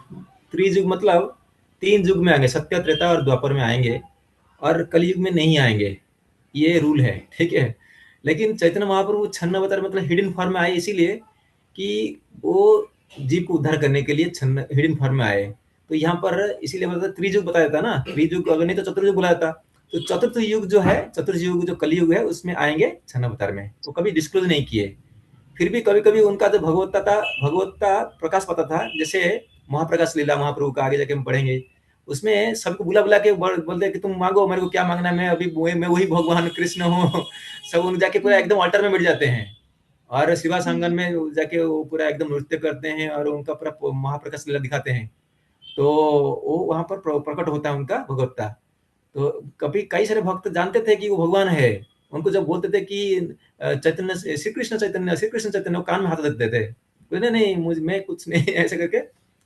त्रिजुग मतलब 3 युग में आएंगे, सत्य, त्रेता और द्वापर में आएंगे, और कलयुग में नहीं आएंगे। ये रूल है, ठीक है। लेकिन चैतन्य महाप्रभु छन्न अवतार मतलब हिडन फॉर्म में आए, इसीलिए कि वो जीव को उद्धार करने के लिए छन्न हिडन फॉर्म में आए। तो यहाँ पर इसीलिए मतलब त्रिजुग बताया था ना, त्रिजुग अगर नहीं तो चतुर्युग बुलाया था। तो चतुर्थ युग जो है, चतुर्थ युग जो कलयुग है, उसमें आएंगे छन्न अवतार में। वो कभी डिस्क्लोज नहीं किए। फिर भी कभी कभी उनका जो भगवत्ता प्रकाश पाता था। जैसे महाप्रकाश लीला महाप्रभु का आगे जाके हम पढ़ेंगे, उसमें सबको बुला बुला के बोलते कि तुम मांगो, मेरे को क्या मांगना है, मैं अभी मैं वही भगवान कृष्ण हूँ। सब उन जाके पूरा एकदम अल्टर में बैठ जाते हैं, और शिवा संगन में जाके वो पूरा एकदम नृत्य करते हैं और उनका पूरा महाप्रकाश लीला दिखाते हैं। तो वो वहां पर प्रकट होता है उनका भगवत्ता। तो कभी कई सारे भक्त जानते थे कि वो भगवान है। उनको जब बोलते थे कि चैतन्य, श्री कृष्ण चैतन्य, श्री कृष्ण चैतन्य, वो कान में हाथ रखते थे, बोले नहीं मुझ मैं कुछ नहीं, ऐसे करके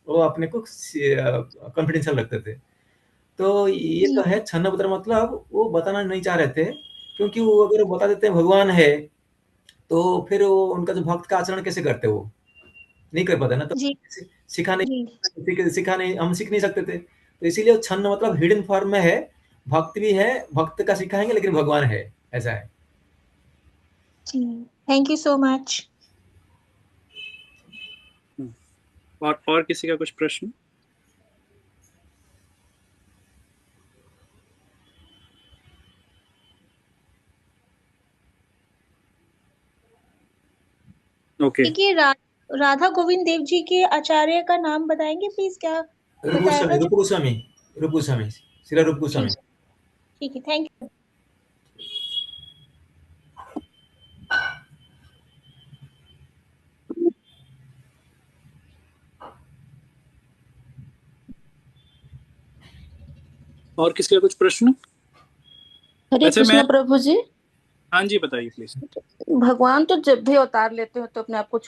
वो अपने को कॉन्फिडेंशियल रखते थे। तो ये तो है छन्न अवतार, मतलब वो बताना नहीं चाह रहे थे, क्योंकि वो अगर बता देते हैं भगवान है तो फिर वो उनका जो भक्त का आचरण कैसे करते, वो नहीं कर पाते ना। तो जी सिखा नहीं, हम सीख नहीं सकते थे। तो इसीलिए छन्न मतलब हिडन फॉर्म में है, भक्त भी है, भक्त का सिखाएंगे लेकिन भगवान है, ऐसा है। जी, थैंक यू सो मच। और किसी का कुछ प्रश्न? ओके। देखिए राधा गोविंद देव जी के आचार्य का नाम बताएंगे प्लीज, क्या बताया था? रूप गोस्वामी, रूप गोस्वामी, श्री रूप गोस्वामी। ठीक है, थैंक यू। और किसी का कुछ प्रश्न? हरे कृष्ण प्रभु जी। हाँ जी बताइए प्लीज। भगवान तो जब भी अवतार लेते हो तो अपने आप को